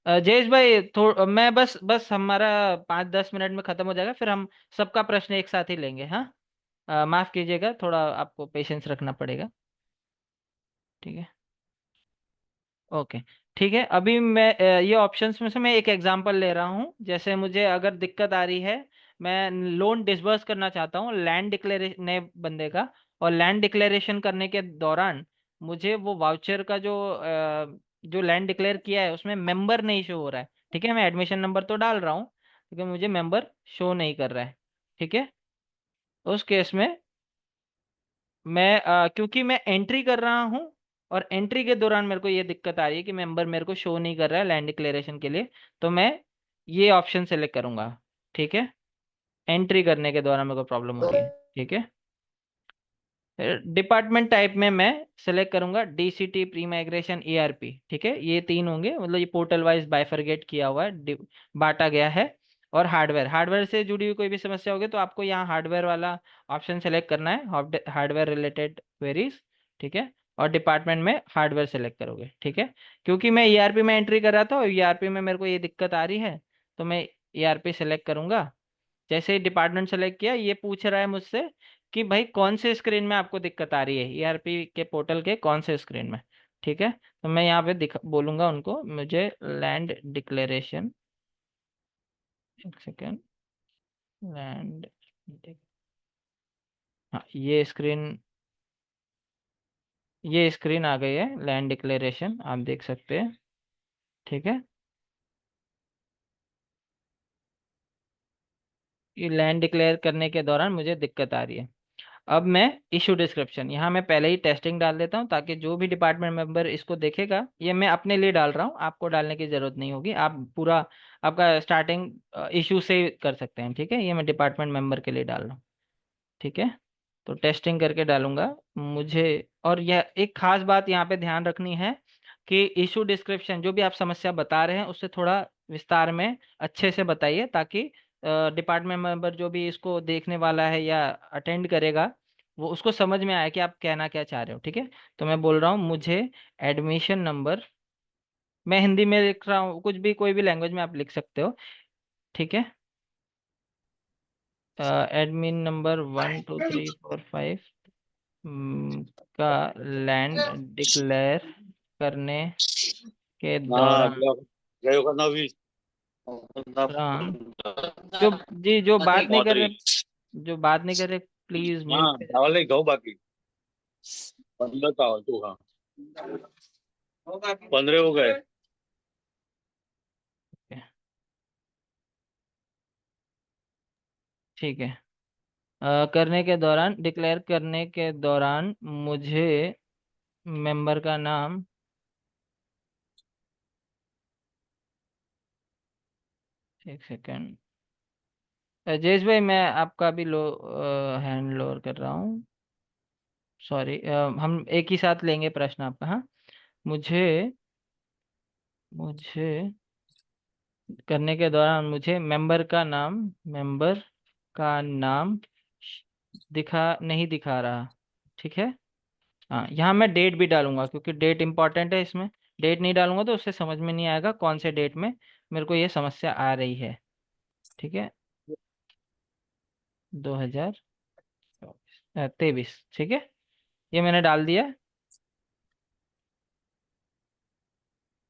जयेश भाई मैं बस बस हमारा 5-10 मिनट में खत्म हो जाएगा, फिर हम सबका प्रश्न एक साथ ही लेंगे। हाँ, माफ कीजिएगा, थोड़ा आपको पेशेंस रखना पड़ेगा। ठीक है, ओके, ठीक है। अभी मैं ये ऑप्शंस में से मैं एक एग्जांपल ले रहा हूँ। जैसे मुझे अगर दिक्कत आ रही है, मैं लोन डिसबर्स करना चाहता हूँ लैंड डिक्लेरेशन नए बंदे का, और लैंड डिक्लेरेशन करने के दौरान मुझे वो वाउचर का जो लैंड डिक्लेयर किया है उसमें मेंबर नहीं शो हो रहा है। ठीक है, मैं एडमिशन नंबर तो डाल रहा हूँ लेकिन मुझे मेंबर शो नहीं कर रहा है। ठीक है, उस केस में मैं क्योंकि मैं एंट्री कर रहा हूँ और एंट्री के दौरान मेरे को ये दिक्कत आ रही है कि मेंबर मेरे को शो नहीं कर रहा है लैंड डिक्लेरेशन के लिए, तो मैं ये ऑप्शन सेलेक्ट करूंगा। ठीक है, एंट्री करने के दौरान मेरे को प्रॉब्लम हो रही है। ठीक है, डिपार्टमेंट टाइप में मैं सेलेक्ट करूंगा डीसीटी, प्री माइग्रेशन, ईआरपी। ठीक है, ये तीन होंगे, मतलब ये पोर्टल वाइज बाइफरगेट किया हुआ है, बांटा गया है। और हार्डवेयर, हार्डवेयर से जुड़ी हुई कोई भी समस्या होगी तो आपको यहाँ हार्डवेयर वाला ऑप्शन सेलेक्ट करना है, हार्डवेयर रिलेटेड क्वेरीज। ठीक है, और डिपार्टमेंट में हार्डवेयर सेलेक्ट करोगे। ठीक है, क्योंकि मैं ईआरपी में एंट्री कर रहा था और ईआरपी में मेरे को ये दिक्कत आ रही है, तो मैं ईआरपी सेलेक्ट करूंगा। जैसे ही डिपार्टमेंट सेलेक्ट किया, ये पूछ रहा है मुझसे कि भाई कौन से स्क्रीन में आपको दिक्कत आ रही है, ईआरपी के पोर्टल के कौन से स्क्रीन में। ठीक है, तो मैं यहाँ पे बोलूंगा उनको, मुझे लैंड डिक्लेरेशन, एक सेकेंड, लैंड, हाँ ये स्क्रीन आ गई है, लैंड डिक्लेरेशन आप देख सकते हैं। ठीक है, ये लैंड डिक्लेयर करने के दौरान मुझे दिक्कत आ रही है। अब मैं इशू डिस्क्रिप्शन, यहाँ मैं पहले ही टेस्टिंग डाल देता हूँ ताकि जो भी डिपार्टमेंट मेंबर इसको देखेगा, ये मैं अपने लिए डाल रहा हूँ, आपको डालने की जरूरत नहीं होगी, आप पूरा आपका स्टार्टिंग इशू से कर सकते हैं। ठीक है, ये मैं डिपार्टमेंट मेंबर के लिए डाल रहा हूँ। ठीक है, तो टेस्टिंग करके डालूंगा मुझे। और यह एक खास बात यहाँ पे ध्यान रखनी है कि इशू डिस्क्रिप्शन, जो भी आप समस्या बता रहे हैं उससे थोड़ा विस्तार में अच्छे से बताइए, ताकि डिपार्टमेंट मेंबर जो भी इसको देखने वाला है या अटेंड करेगा, वो उसको समझ में आए कि आप कहना क्या चाह रहे हो। ठीक है, तो मैं बोल रहा हूँ मुझे एडमिशन नंबर, मैं हिंदी में लिख रहा हूँ, कुछ भी कोई भी लैंग्वेज में आप लिख सकते हो। ठीक है, एडमिन नंबर 1 2 3 4 5 का लैंड डिक्लेयर करने के दौरान जो, जी जो बात नहीं कर रहे, जो बात नहीं कर रहे, प्लीज म्यूट पे। बाकी 15 का हो तो, हाँ 15 हो गए। ठीक है, करने के दौरान, डिक्लेयर करने के दौरान मुझे मेंबर का नाम, एक सेकेंड, जयेश भाई मैं आपका भी हैंड लोअर कर रहा हूँ, सॉरी, हम एक ही साथ लेंगे प्रश्न आपका। हाँ, मुझे मुझे करने के दौरान मुझे मेंबर का नाम नहीं दिखा रहा। ठीक है, हाँ यहाँ मैं डेट भी डालूंगा क्योंकि डेट इंपॉर्टेंट है इसमें। डेट नहीं डालूंगा तो उससे समझ में नहीं आएगा कौन से डेट में मेरे को ये समस्या आ रही है। ठीक है, 2023। ठीक है, ये मैंने डाल दिया।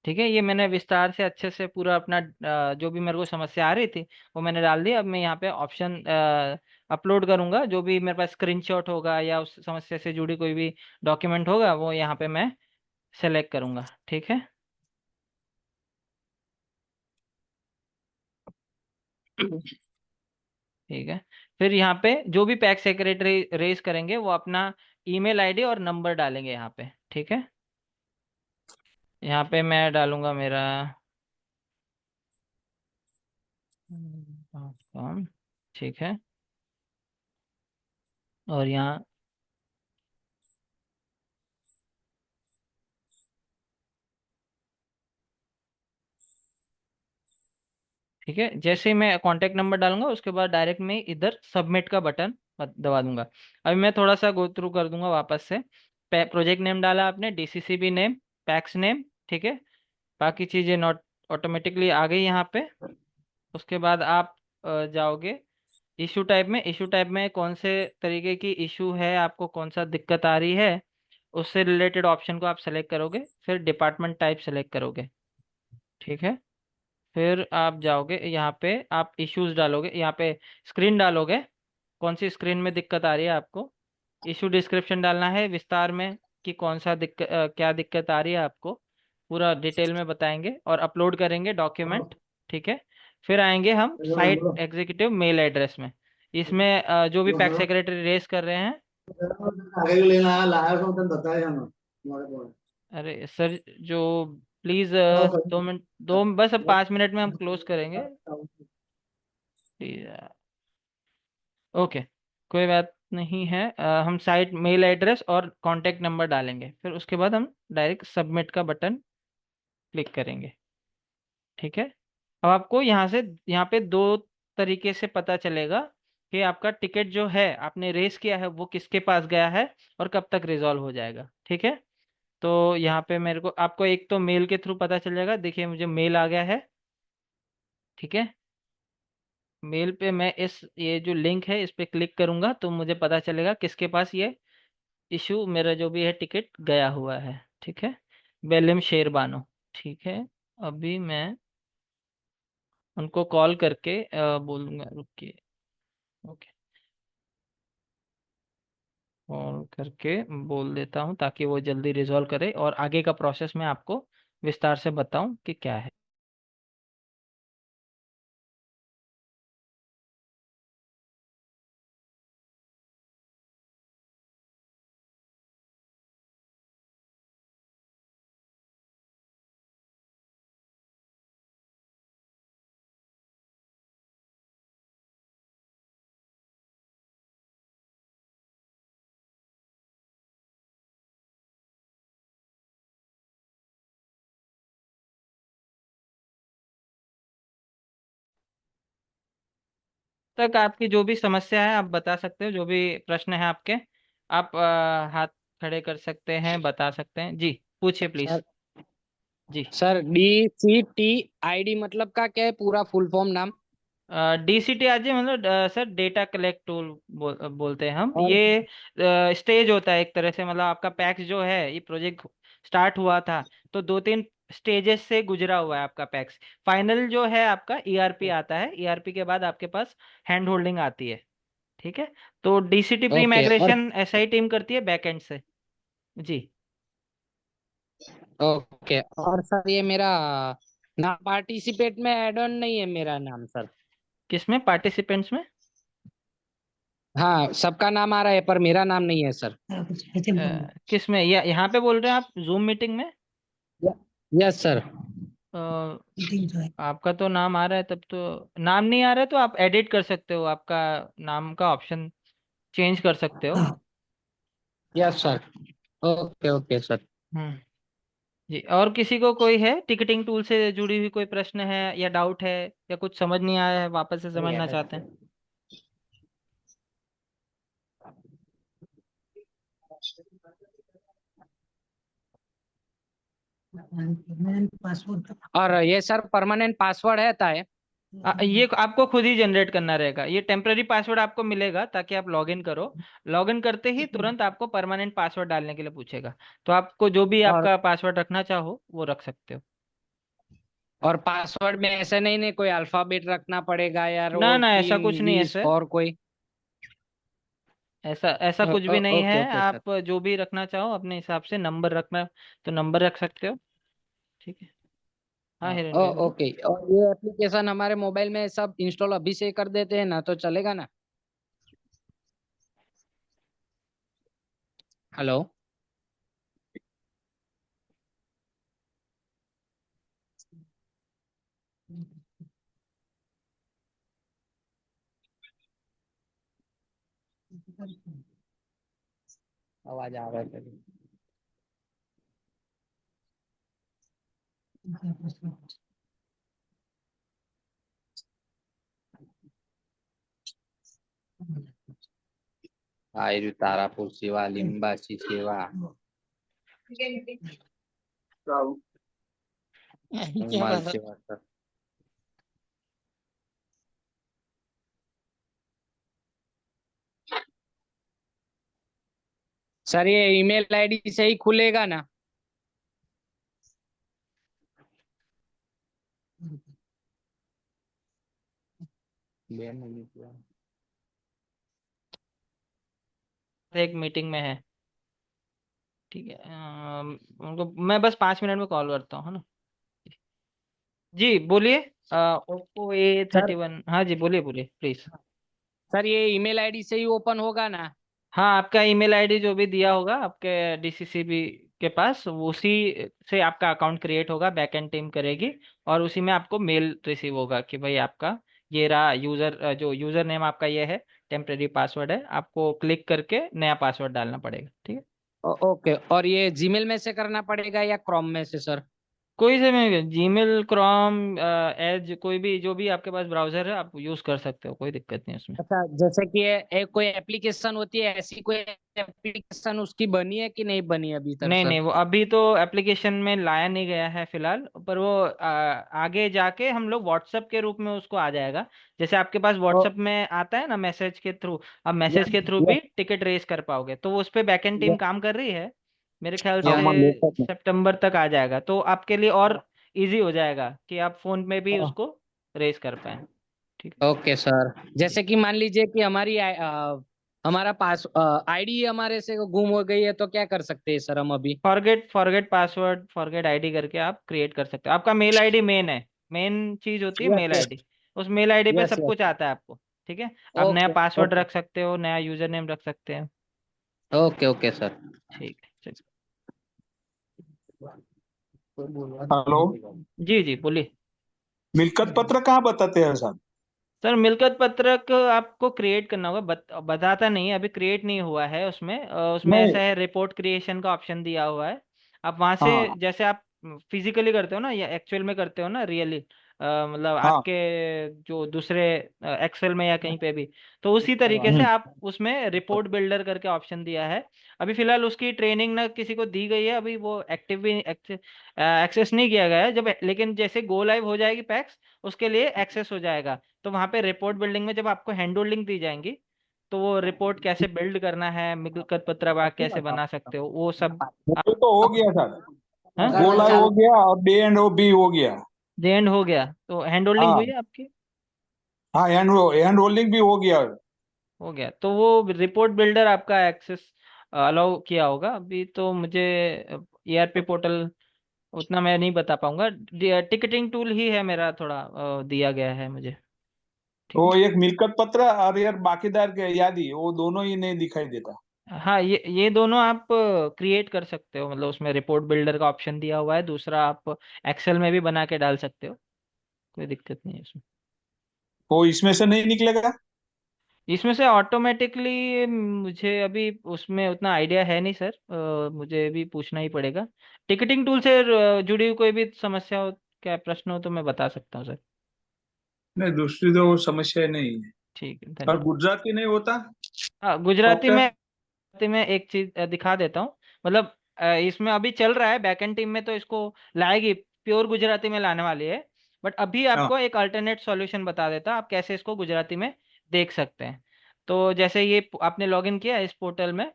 ठीक है, ये मैंने विस्तार से अच्छे से पूरा अपना जो भी मेरे को समस्या आ रही थी वो मैंने डाल दिया। अब मैं यहाँ पे ऑप्शन अपलोड करूंगा, जो भी मेरे पास स्क्रीनशॉट होगा या उस समस्या से जुड़ी कोई भी डॉक्यूमेंट होगा वो यहाँ पे मैं सेलेक्ट करूंगा। ठीक है, ठीक है, फिर यहाँ पे जो भी पैक सेक्रेटरी रेज करेंगे वो अपना ईमेल आईडी और नंबर डालेंगे यहाँ पे। ठीक है, यहाँ पे मैं डालूंगा मेरा .com। ठीक है, और यहाँ, ठीक है, जैसे ही मैं कांटेक्ट नंबर डालूंगा उसके बाद डायरेक्ट मैं इधर सबमिट का बटन दबा दूंगा। अभी मैं थोड़ा सा गो थ्रू कर दूंगा वापस से। प्रोजेक्ट नेम डाला आपने, डीसीसीबी नेम, पैक्स नेम। ठीक है, बाकी चीज़ें नॉट ऑटोमेटिकली आ गई यहाँ पे। उसके बाद आप जाओगे इशू टाइप में कौन से तरीके की इशू है, आपको कौन सा दिक्कत आ रही है, उससे रिलेटेड ऑप्शन को आप सेलेक्ट करोगे, फिर डिपार्टमेंट टाइप सेलेक्ट करोगे। ठीक है, फिर आप जाओगे यहाँ पे, आप इश्यूज डालोगे, यहाँ पे स्क्रीन डालोगे, कौन सी स्क्रीन में दिक्कत आ रही है आपको। इशू डिस्क्रिप्शन डालना है विस्तार में कि कौन सा क्या दिक्कत आ रही है आपको, पूरा डिटेल में बताएंगे और अपलोड करेंगे डॉक्यूमेंट। ठीक है, फिर आएंगे हम साइट एग्जीक्यूटिव मेल एड्रेस में। इसमें जो भी पैक सेक्रेटरी रेस कर रहे हैं, अरे सर जो, प्लीज 2 मिनट, बस अब 5 मिनट में हम क्लोज करेंगे। प्लीज, ओके, कोई बात नहीं है। हम साइट मेल एड्रेस और कॉन्टैक्ट नंबर डालेंगे, फिर उसके बाद हम डायरेक्ट सबमिट का बटन क्लिक करेंगे। ठीक है। अब आपको यहाँ पे दो तरीके से पता चलेगा कि आपका टिकट जो है आपने रेस किया है वो किसके पास गया है और कब तक रिजॉल्व हो जाएगा। ठीक है। तो यहाँ पे मेरे को आपको एक तो मेल के थ्रू पता चल जाएगा। देखिए मुझे मेल आ गया है। ठीक है। मेल पे मैं ये जो लिंक है इस पे क्लिक करूंगा तो मुझे पता चलेगा किसके पास ये इशू मेरा जो भी है टिकट गया हुआ है। ठीक है। बेलम शेरबानो। ठीक है। अभी मैं उनको कॉल करके बोलूंगा, रुकिए। ओके। कॉल करके बोल देता हूँ ताकि वो जल्दी रिजॉल्व करे और आगे का प्रोसेस मैं आपको विस्तार से बताऊं कि क्या है। तक आपकी जो भी समस्या है आप बता सकते हो, जो भी प्रश्न है आपके, आप हाथ खड़े कर सकते हैं, बता सकते हैं। जी पूछिए प्लीज। सर जी। सर DCTID मतलब का क्या है, पूरा फुल फॉर्म नाम? DCTRG मतलब सर डेटा कलेक्ट टूल बोलते हैं हम। और ये स्टेज होता है एक तरह से, मतलब आपका पैक्स जो है ये प्रोजेक्ट स्टार्ट हुआ था तो दो तीन स्टेजेस से गुजरा हुआ है आपका पैक्स। फाइनल जो है आपका ERP आता है। ERP के बाद आपके पास हैंड होल्डिंग आती है। ठीक है। तो DCT प्री ओके। और माइग्रेशन SI टीम करती है बैकएंड से। जी। ओके, और सर ये मेरा ना पार्टिसिपेट में ऐड ऑन नहीं है मेरा नाम सर। किसमें? पार्टिसिपेंट्स में? हाँ, सबका नाम आ रहा है पर मेरा नाम नहीं है सर। किसमें? यहाँ पे बोल रहे हैं आप जूम मीटिंग में? Yes sir. अ, आपका तो नाम आ रहा है, तब तो नाम नहीं आ रहा है तो आप एडिट कर सकते हो, आपका नाम का ऑप्शन चेंज कर सकते हो। Yes sir. Okay okay sir. Hmm. जी। और किसी को कोई है टिकटिंग टूल से जुड़ी हुई कोई प्रश्न है या डाउट है या कुछ समझ नहीं आया है, वापस से समझना चाहते हैं? और ये सर परमानेंट पासवर्ड है? ये आपको खुद ही जनरेट करना रहेगा। ये टेम्पररी पासवर्ड आपको मिलेगा ताकि आप लॉगिन करो। लॉगिन करते ही तुरंत आपको परमानेंट पासवर्ड डालने के लिए पूछेगा, तो आपको जो भी और आपका पासवर्ड रखना चाहो वो रख सकते हो। और पासवर्ड में ऐसे नहीं नहीं कोई अल्फाबेट रखना पड़ेगा यार, ना वो ना, ऐसा तीन कुछ नहीं है बीस सर। और कोई? ऐसा ऐसा कुछ भी नहीं है। Okay sir. आप जो भी रखना चाहो अपने हिसाब से, नंबर रखना तो नंबर रख सकते हो। ठीक है। हाँ हिरेन भाई बोलो। ओके, और ये एप्लीकेशन हमारे मोबाइल में सब इंस्टॉल अभी से कर देते हैं ना तो चलेगा ना? हेलो। आवाज आ रहा है? आयरु तारापुर सेवा, लिम्बाची सेवा, माल सेवा सर। सर ये ईमेल आईडी से ही खुलेगा ना? एक मीटिंग में है। ठीक है। उनको मैं बस 5 मिनट में कॉल करता हूँ, है ना? जी बोलिए। Oppo A31। हाँ जी बोलिए बोलिए प्लीज। सर ये ईमेल आईडी से ही ओपन होगा ना? हाँ, आपका ईमेल आईडी जो भी दिया होगा आपके DCCB के पास, वो उसी से आपका अकाउंट क्रिएट होगा, बैकएंड टीम करेगी और उसी में आपको मेल रिसीव होगा कि भाई आपका ये रहा यूजर, जो यूजर नेम आपका ये है, टेम्परेरी पासवर्ड है, आपको क्लिक करके नया पासवर्ड डालना पड़ेगा। ठीक है, ओके, और ये जीमेल में से करना पड़ेगा या क्रोम में से सर? कोई से में, जीमेल, क्रोम, एज, कोई भी, जो भी आपके पास ब्राउजर है आप यूज कर सकते हो, कोई दिक्कत नहीं उसमें। अच्छा, जैसे कि एक कोई एप्लीकेशन होती है, ऐसी कोई एप्लीकेशन उसकी बनी है कि नहीं बनी अभी तक नहीं सर? नहीं, वो अभी तो एप्लीकेशन में लाया नहीं गया है फिलहाल, पर वो आगे जाके हम लोग व्हाट्सएप के रूप में उसको आ जाएगा। जैसे आपके पास व्हाट्सएप में आता है ना मैसेज के थ्रू, अब मैसेज के थ्रू भी टिकट रेस कर पाओगे, तो वो उस पर बैकएंड टीम काम कर रही है। मेरे ख्याल से सितंबर तक आ जाएगा, तो आपके लिए और इजी हो जाएगा कि आप फोन में भी उसको रेस कर पाए। ठीक है, ओके सर, जैसे कि मान लीजिए कि हमारा पास आईडी हमारे से गुम हो गई है, तो क्या कर सकते हैं सर हम अभी? Forget forget password, forget ID करके आप क्रिएट कर सकते हो। आपका मेल आईडी मेन है, मेन चीज होती है यस मेल यस आईडी। उस मेल आईडी पे यस सब यस। कुछ आता है आपको। ठीक है, आप नया ओके पासवर्ड ओके रख सकते हो, नया यूजर नेम रख सकते हैं। Okay okay sir. ठीक है, चलिए। हेलो। जी जी, बोलिए। मिल्कत पत्र कहाँ बताते हैं साहब? सर मिल्कत पत्रक आपको क्रिएट करना होगा, बताता नहीं है, अभी क्रिएट नहीं हुआ है उसमें। उसमें नहीं। ऐसा है, रिपोर्ट क्रिएशन का ऑप्शन दिया हुआ है। आप वहां से, हाँ जैसे आप फिजिकली करते हो ना या एक्चुअल में करते हो ना, रियली, मतलब हाँ। आपके जो दूसरे एक्सेल में या कहीं पे भी, तो उसी तरीके से हम्म। आप उसमें रिपोर्ट बिल्डर करके ऑप्शन दिया है। अभी फिलहाल उसकी ट्रेनिंग ना किसी को दी गई है, अभी वो एक्टिव भी एक्सेस नहीं किया गया है, जब लेकिन जैसे गो लाइव हो जाएगी पैक्स, उसके लिए एक्सेस हो जाएगा। तो वहां पे रिपोर्ट बिल्डिंग में जब आपको हैंड होल्डिंग दी जाएंगी, तो वो रिपोर्ट कैसे बिल्ड करना है, मिलकत पत्रावाग कैसे बना सकते हो, वो सब आप। मुझे तो हो गया सर। हाँ, गो लाइव हो गया और डे एंड ओ भी हो गया। जे एंड हो गया, तो हैंड होल्डिंग हुई हाँ है आपकी? हाँ, हैंड होल्डिंग भी हो गया। हो गया, तो वो रिपोर्ट बिल्डर आपका एक्सेस अलाउ किया होगा। अभी तो मुझे ईआरपी पोर्टल उतना मैं नहीं बता पाऊंगा। टिकटिंग टूल ही है मेरा, थोड़ा दिया गया है मुझे। ठीक तो है, एक मिल्कत पत्र और यार बाकीदार के यादी, वो दोनों ही नहीं दिखाई देता। हाँ, ये दोनों आप क्रिएट कर सकते हो, मतलब उसमें रिपोर्ट बिल्डर का ऑप्शन दिया हुआ है, दूसरा आप एक्सेल में भी बना के डाल सकते हो, कोई दिक्कत नहीं है उसमें। वो इसमें से नहीं निकलेगा? इसमें से ऑटोमेटिकली मुझे अभी उसमें उतना आइडिया है नहीं सर, मुझे भी पूछना ही पड़ेगा। टिकटिंग टूल से जुड़ी हुई कोई भी समस्या हो, क्या प्रश्न हो, तो मैं बता सकता हूँ सर। नहीं, दूसरी तो समस्या नहीं है। ठीक है, और धन्यवाद। गुजराती नहीं होता हाँ, गुजराती सॉफ्टवेयर? में, एक चीज दिखा देता हूँ। मतलब इसमें अभी चल रहा है बैकएंड टीम में, तो इसको लाएगी, प्योर गुजराती में लाने वाली है। बट अभी हाँ आपको एक अल्टरनेट सॉल्यूशन बता देता आप कैसे इसको गुजराती में देख सकते हैं। तो जैसे ये आपने लॉगिन किया है इस पोर्टल में,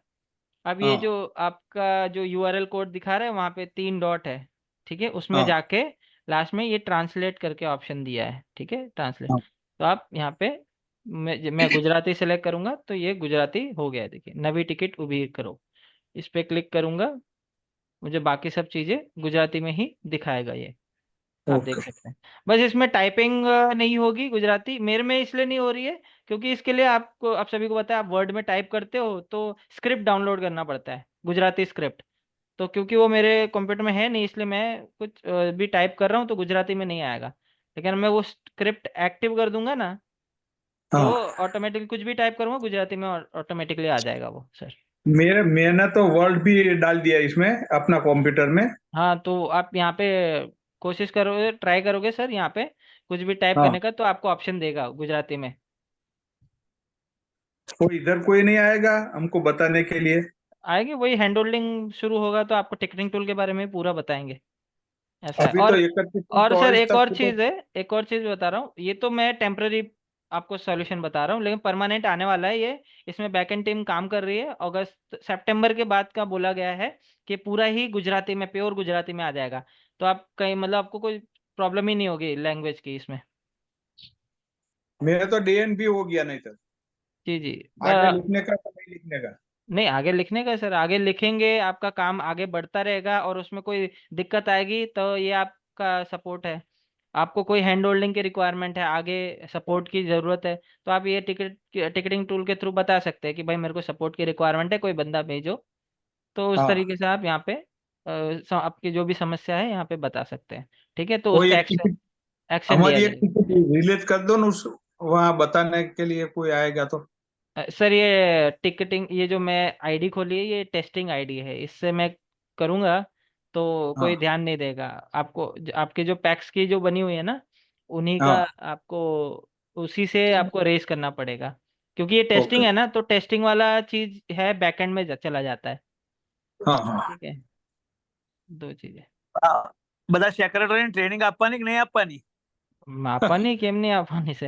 अब ये हाँ जो आपका जो यूआरएल कोड दिखा रहा है वहाँ पे 3 डॉट है। ठीक है, उसमें हाँ जाके लास्ट में ये ट्रांसलेट करके ऑप्शन दिया है। ठीक है, ट्रांसलेट, हाँ। तो आप यहाँ पे, मैं गुजराती सेलेक्ट करूंगा तो ये गुजराती हो गया है। देखिए, नवी टिकट उभी करो, इस पे क्लिक करूंगा, मुझे बाकी सब चीजें गुजराती में ही दिखाएगा ये, आप देख ओके। सकते हैं। बस इसमें टाइपिंग नहीं होगी गुजराती, मेरे में इसलिए नहीं हो रही है क्योंकि इसके लिए आपको, आप सभी को पता है, आप वर्ड में टाइप करते हो तो स्क्रिप्ट डाउनलोड करना पड़ता है, गुजराती स्क्रिप्ट। तो क्योंकि वो मेरे कंप्यूटर में है नहीं, इसलिए मैं कुछ भी टाइप कर रहा हूँ तो गुजराती में नहीं आएगा। लेकिन मैं वो स्क्रिप्ट एक्टिव कर दूंगा ना, तो हाँ, ऑटोमेटिकली कुछ भी टाइप करूंगा गुजराती में, ऑटोमेटिकली आ जाएगा वो सर। मैंने तो वर्ड भी डाल दिया इसमें अपना कंप्यूटर में। हाँ, तो आप यहाँ पे कोशिश करोगे, ट्राई करोगे सर, यहाँ पे कुछ भी टाइप हाँ, करने का, तो आपको ऑप्शन देगा गुजराती में। तो इधर कोई नहीं आएगा हमको बताने के लिए? आएगी, वही हैंड होल्डिंग शुरू होगा तो आपको टिकटिंग टूल के बारे में पूरा बताएंगे, ऐसा है। अभी तो 31 और सर 24 एक तक और तो। चीज़ है, एक और चीज़ बता रहा हूँ, ये तो मैं टेम्पररी आपको सॉल्यूशन बता रहा हूँ, लेकिन परमानेंट आने वाला है ये। इसमें बैकएंड टीम काम कर रही है, अगस्त सितंबर के बाद का बोला गया है कि पूरा ही गुजराती में, प्योर गुजराती में आ जाएगा। तो आप कहीं, मतलब आपको कोई प्रॉब्लम ही नहीं होगी लैंग्वेज की इसमें। मेरा तो डीएन भी हो गया, नहीं तो जी जी। आगे लिखने का तो नहीं लिखने का। नहीं, आगे लिखने का सर, आगे लिखेंगे, आपका काम आगे बढ़ता रहेगा, और उसमें कोई दिक्कत आएगी तो ये आपका सपोर्ट है। आपको कोई हैंड होल्डिंग की रिक्वायरमेंट है, आगे सपोर्ट की ज़रूरत है, तो आप ये टिकटिंग टूल के थ्रू बता सकते हैं कि भाई मेरे को सपोर्ट की रिक्वायरमेंट है, कोई बंदा भेजो। तो उस हाँ। तरीके से आप यहाँ पे आपकी जो भी समस्या है यहाँ पे बता सकते हैं। ठीक है, तो वो उसका एक टिकट एक्शन लिया हमारी एक जाएगा। टिकट रिलीज कर दो ना, उस वहां बताने के लिए कोई आएगा तो। सर ये टिकटिंग, ये जो मैं आईडी खोली है ये टेस्टिंग आईडी है, इससे मैं करूँगा तो कोई हाँ ध्यान नहीं देगा। आपको आपके जो पैक्स की जो बनी हुई है ना, उन्हीं का हाँ। आपको उसी से आपको रेस करना पड़ेगा, क्योंकि ये टेस्टिंग ओके। है ना, तो टेस्टिंग वाला चीज है बैकएंड में चला जाता है। हाँ हाँ। ठीक है, दो चीजें। બધા સેક્રેટરીને ટ્રેનિંગ આપવાની કે નહીં આપવાની? मापानी केम नहीं आपानी से,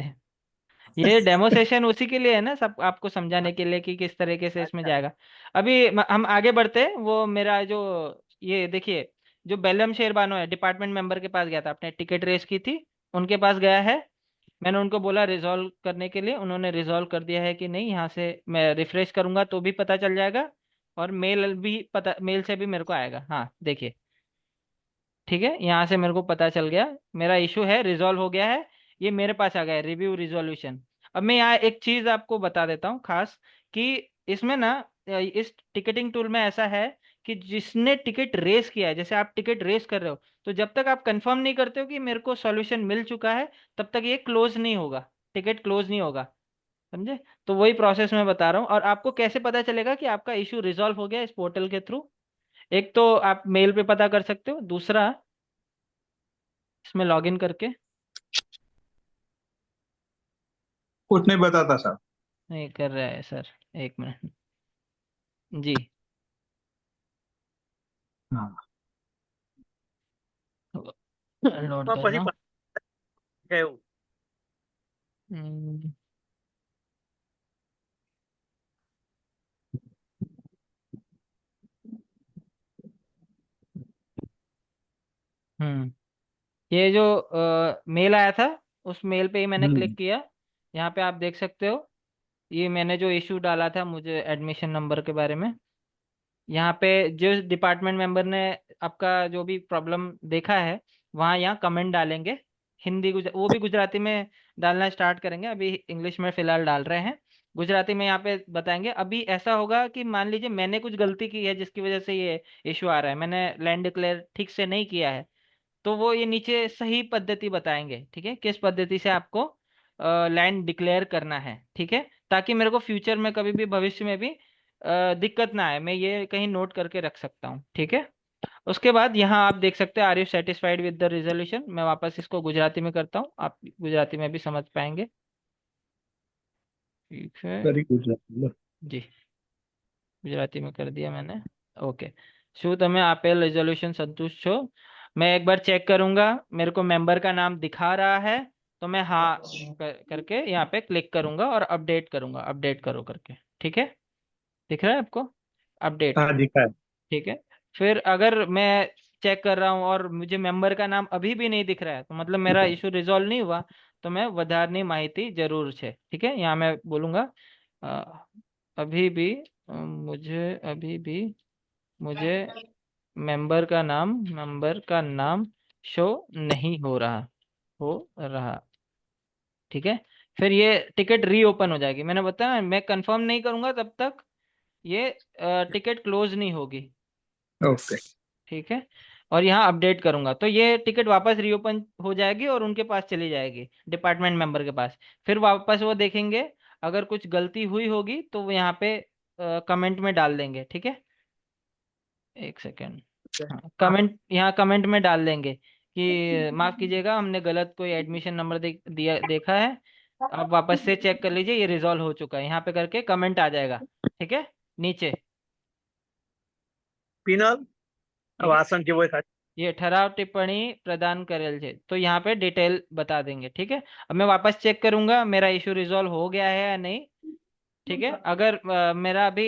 ये डेमो सेशन उसी के लिए है ना, सब आपको समझाने के लिए कि किस तरीके से इसमें जाएगा। अभी हम आगे बढ़ते हैं। वो मेरा जो, ये देखिए, जो बेलम शेरबानो है, डिपार्टमेंट मेंबर के पास गया था, आपने टिकट रेस की थी, उनके पास गया है। मैंने उनको बोला रिजॉल्व करने के लिए, उन्होंने रिजॉल्व कर दिया है कि नहीं, यहाँ से मैं रिफ्रेश करूंगा तो भी पता चल जाएगा, और मेल भी पता, मेल से भी मेरे को आएगा। हाँ देखिए, ठीक है, यहाँ से मेरे को पता चल गया मेरा इशू है, रिजॉल्व हो गया है। ये मेरे पास आ गया है, रिव्यू रिजोल्यूशन। अब मैं यहाँ एक चीज आपको बता देता हूँ खास, कि इसमें ना इस टिकटिंग टूल में ऐसा है कि जिसने टिकट रेस किया है, जैसे आप टिकट रेस कर रहे हो, तो जब तक आप कंफर्म नहीं करते हो कि मेरे को सॉल्यूशन मिल चुका है, तब तक ये क्लोज नहीं होगा, टिकट क्लोज नहीं होगा। समझे? तो वही प्रोसेस मैं बता रहा हूँ। और आपको कैसे पता चलेगा कि आपका इशू रिजॉल्व हो गया इस पोर्टल के थ्रू? एक तो आप मेल पे पता कर सकते हो, दूसरा इसमें लॉगिन करके। कुछ नहीं बताता सर। नहीं कर रहा है सर, एक मिनट जी। हाँ। लोड कर પછી रहा हूँ। કહેવું हम्म, हम्म, ये जो मेल आया था, उस मेल पे ही मैंने क्लिक हम्म। किया। यहाँ पे आप देख सकते हो, ये मैंने जो इशू डाला था मुझे एडमिशन नंबर के बारे में, यहाँ पे जो डिपार्टमेंट मेंबर ने आपका जो भी प्रॉब्लम देखा है, वहाँ यहाँ कमेंट डालेंगे। हिंदी वो भी गुजराती में डालना स्टार्ट करेंगे, अभी इंग्लिश में फिलहाल डाल रहे हैं। गुजराती में यहाँ पे बताएंगे। अभी ऐसा होगा कि मान लीजिए मैंने कुछ गलती की है जिसकी वजह से ये इशू आ रहा है, मैंने लैंड डिक्लेयर ठीक से नहीं किया है, तो वो ये नीचे सही पद्धति बताएंगे, ठीक है, किस पद्धति से आपको लैंड डिक्लेयर करना है, ठीक है, ताकि मेरे को फ्यूचर में कभी भी, भविष्य में भी दिक्कत ना आए, मैं ये कहीं नोट करके रख सकता हूँ, ठीक है। उसके बाद यहाँ आप देख सकते हैं, are you satisfied with the resolution. मैं वापस इसको गुजराती में करता हूँ, आप गुजराती में भी समझ पाएंगे। ठीक है वेरी गुड। जी, गुजराती में कर दिया मैंने। ओके, શું તમે આપેલ રેઝોલ્યુશન संतुष्ट છો? मैं एक बार चेक करूंगा, मेरे को मेंबर का नाम दिखा रहा है, तो मैं हाँ करके यहाँ पे क्लिक करूंगा और अपडेट करूंगा, अपडेट करो करके, ठीक है। दिख रहा है आपको? अपडेट, हाँ दिखा है। ठीक है। फिर अगर मैं चेक कर रहा हूँ और मुझे मेंबर का नाम अभी भी नहीं दिख रहा है, तो मतलब मेरा इशू रिजॉल्व नहीं हुआ, तो मैं વધારની માહિતી જરૂર છે, ठीक है, यहाँ मैं बोलूंगा अ, अभी भी अभी भी मुझे मेंबर का नाम शो नहीं हो रहा, ठीक है। फिर ये टिकट रीओपन हो जाएगी, मैंने बताया ना, मैं कंफर्म नहीं करूंगा तब तक ये टिकट क्लोज नहीं होगी, ओके। ठीक है। और यहाँ अपडेट करूंगा तो ये टिकट वापस रीओपन हो जाएगी और उनके पास चली जाएगी, डिपार्टमेंट मेंबर के पास। फिर वापस वो देखेंगे, अगर कुछ गलती हुई होगी तो वो यहाँ पे कमेंट में डाल देंगे, ठीक है। एक सेकेंड, हाँ, कमेंट, यहाँ कमेंट में डाल देंगे कि माफ कीजिएगा, हमने गलत कोई एडमिशन नंबर देखा है, आप वापस से चेक कर लीजिए, ये रिजॉल्व हो चुका है, यहाँ पे करके कमेंट आ जाएगा, ठीक है, नीचे, પિનલ ठीक है। વાસણ જેવો થાય ये ठहराव टिप्पणी प्रदान करेल છે, तो यहाँ पे डिटेल बता देंगे, ठीक है। अब मैं वापस चेक करूंगा मेरा इशू रिजॉल्व हो गया है या नहीं, ठीक है। अगर मेरा अभी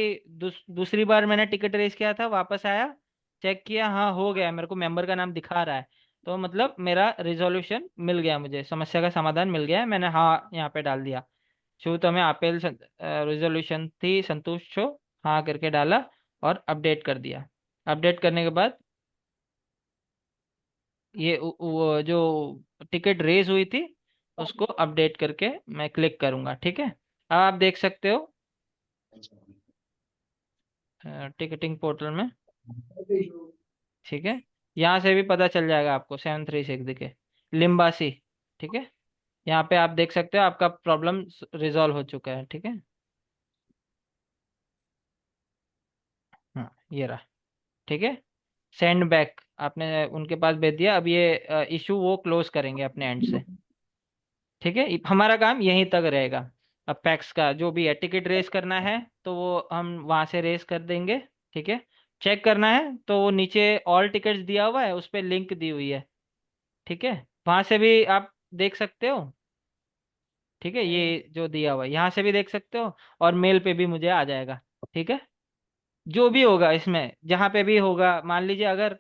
दूसरी बार मैंने टिकट रेस किया था, वापस आया, चेक किया, हाँ हो गया, मेरे को मेंबर का नाम दिखा रहा है, तो मतलब मेरा रिजोल्यूशन मिल गया, मुझे समस्या का समाधान मिल गया है, मैंने हाँ यहाँ पे डाल दिया। શું તમે આપેલ रिजोल्यूशन थी संतुष्ट છો? हाँ करके डाला और अपडेट कर दिया। अपडेट करने के बाद ये वो जो टिकट रेज हुई थी उसको अपडेट करके मैं क्लिक करूंगा, ठीक है। अब आप देख सकते हो टिकटिंग पोर्टल में, ठीक है, यहाँ से भी पता चल जाएगा आपको 736 दिखे, लिम्बासी, ठीक है, यहाँ पे आप देख सकते हो आपका प्रॉब्लम रिजॉल्व हो चुका है। ठीक है, हाँ ये रहा। ठीक है, सेंड बैक आपने उनके पास भेज दिया। अब ये इशू वो क्लोज करेंगे अपने एंड से। ठीक है, हमारा काम यहीं तक रहेगा। अब पैक्स का जो भी है, टिकट रेस करना है तो वो हम वहां से रेस कर देंगे। ठीक है, चेक करना है तो वो नीचे ऑल टिकट्स दिया हुआ है, उस पर लिंक दी हुई है। ठीक है, वहां से भी आप देख सकते हो। ठीक है, ये जो दिया हुआ है यहाँ से भी देख सकते हो, और मेल पे भी मुझे आ जाएगा। ठीक है, जो भी होगा इसमें, जहाँ पे भी होगा, मान लीजिए अगर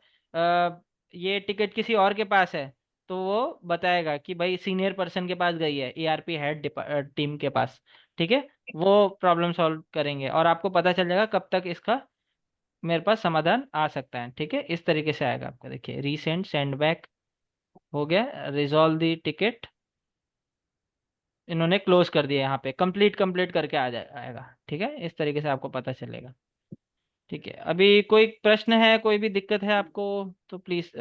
ये टिकट किसी और के पास है तो वो बताएगा कि भाई सीनियर पर्सन के पास गई है, ईआरपी हेड टीम के पास। ठीक है, वो प्रॉब्लम सॉल्व करेंगे और आपको पता चल जाएगा कब तक इसका मेरे पास समाधान आ सकता है। ठीक है, इस तरीके से आएगा आपका। देखिए, रीसेंड सेंड बैक हो गया, रिजॉल्व दी टिकट, इन्होंने क्लोज कर दिया, यहाँ पे कंप्लीट कंप्लीट करके आएगा। ठीक है, इस तरीके से आपको पता चलेगा। ठीक है, अभी कोई प्रश्न है, कोई भी दिक्कत है आपको तो प्लीज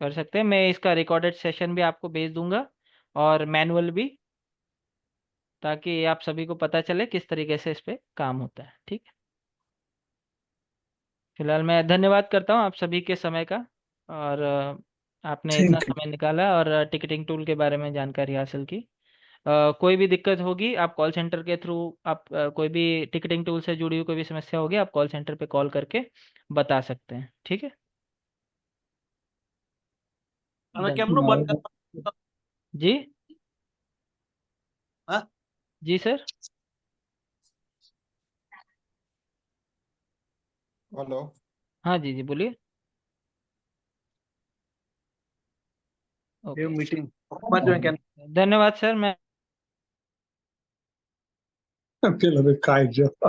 कर सकते हैं। मैं इसका रिकॉर्डेड सेशन भी आपको भेज दूंगा और मैनुअल भी, ताकि आप सभी को पता चले किस तरीके से इस पे काम होता है। ठीक है, फिलहाल मैं धन्यवाद करता हूँ आप सभी के समय का, और आपने इतना थैंक यू। समय निकाला और टिकटिंग टूल के बारे में जानकारी हासिल की। कोई भी दिक्कत होगी आप कॉल सेंटर के थ्रू, आप कोई भी टिकटिंग टूल से जुड़ी हुई कोई भी समस्या होगी, आप कॉल सेंटर पे कॉल करके बता सकते हैं। ठीक है, हमें धन्यवाद। कैमरा बंद कर। जी हाँ? जी सर। हेलो। हाँ जी जी बोलिए। ये ओके, मीटिंग बंद जो है। धन्यवाद सर। मैं પેલો તો ખાઈ ગયો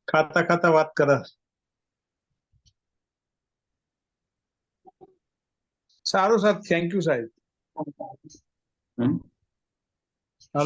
खाता खाता વાત કરે સારું સાહેબ થેન્ક યુ સાહેબ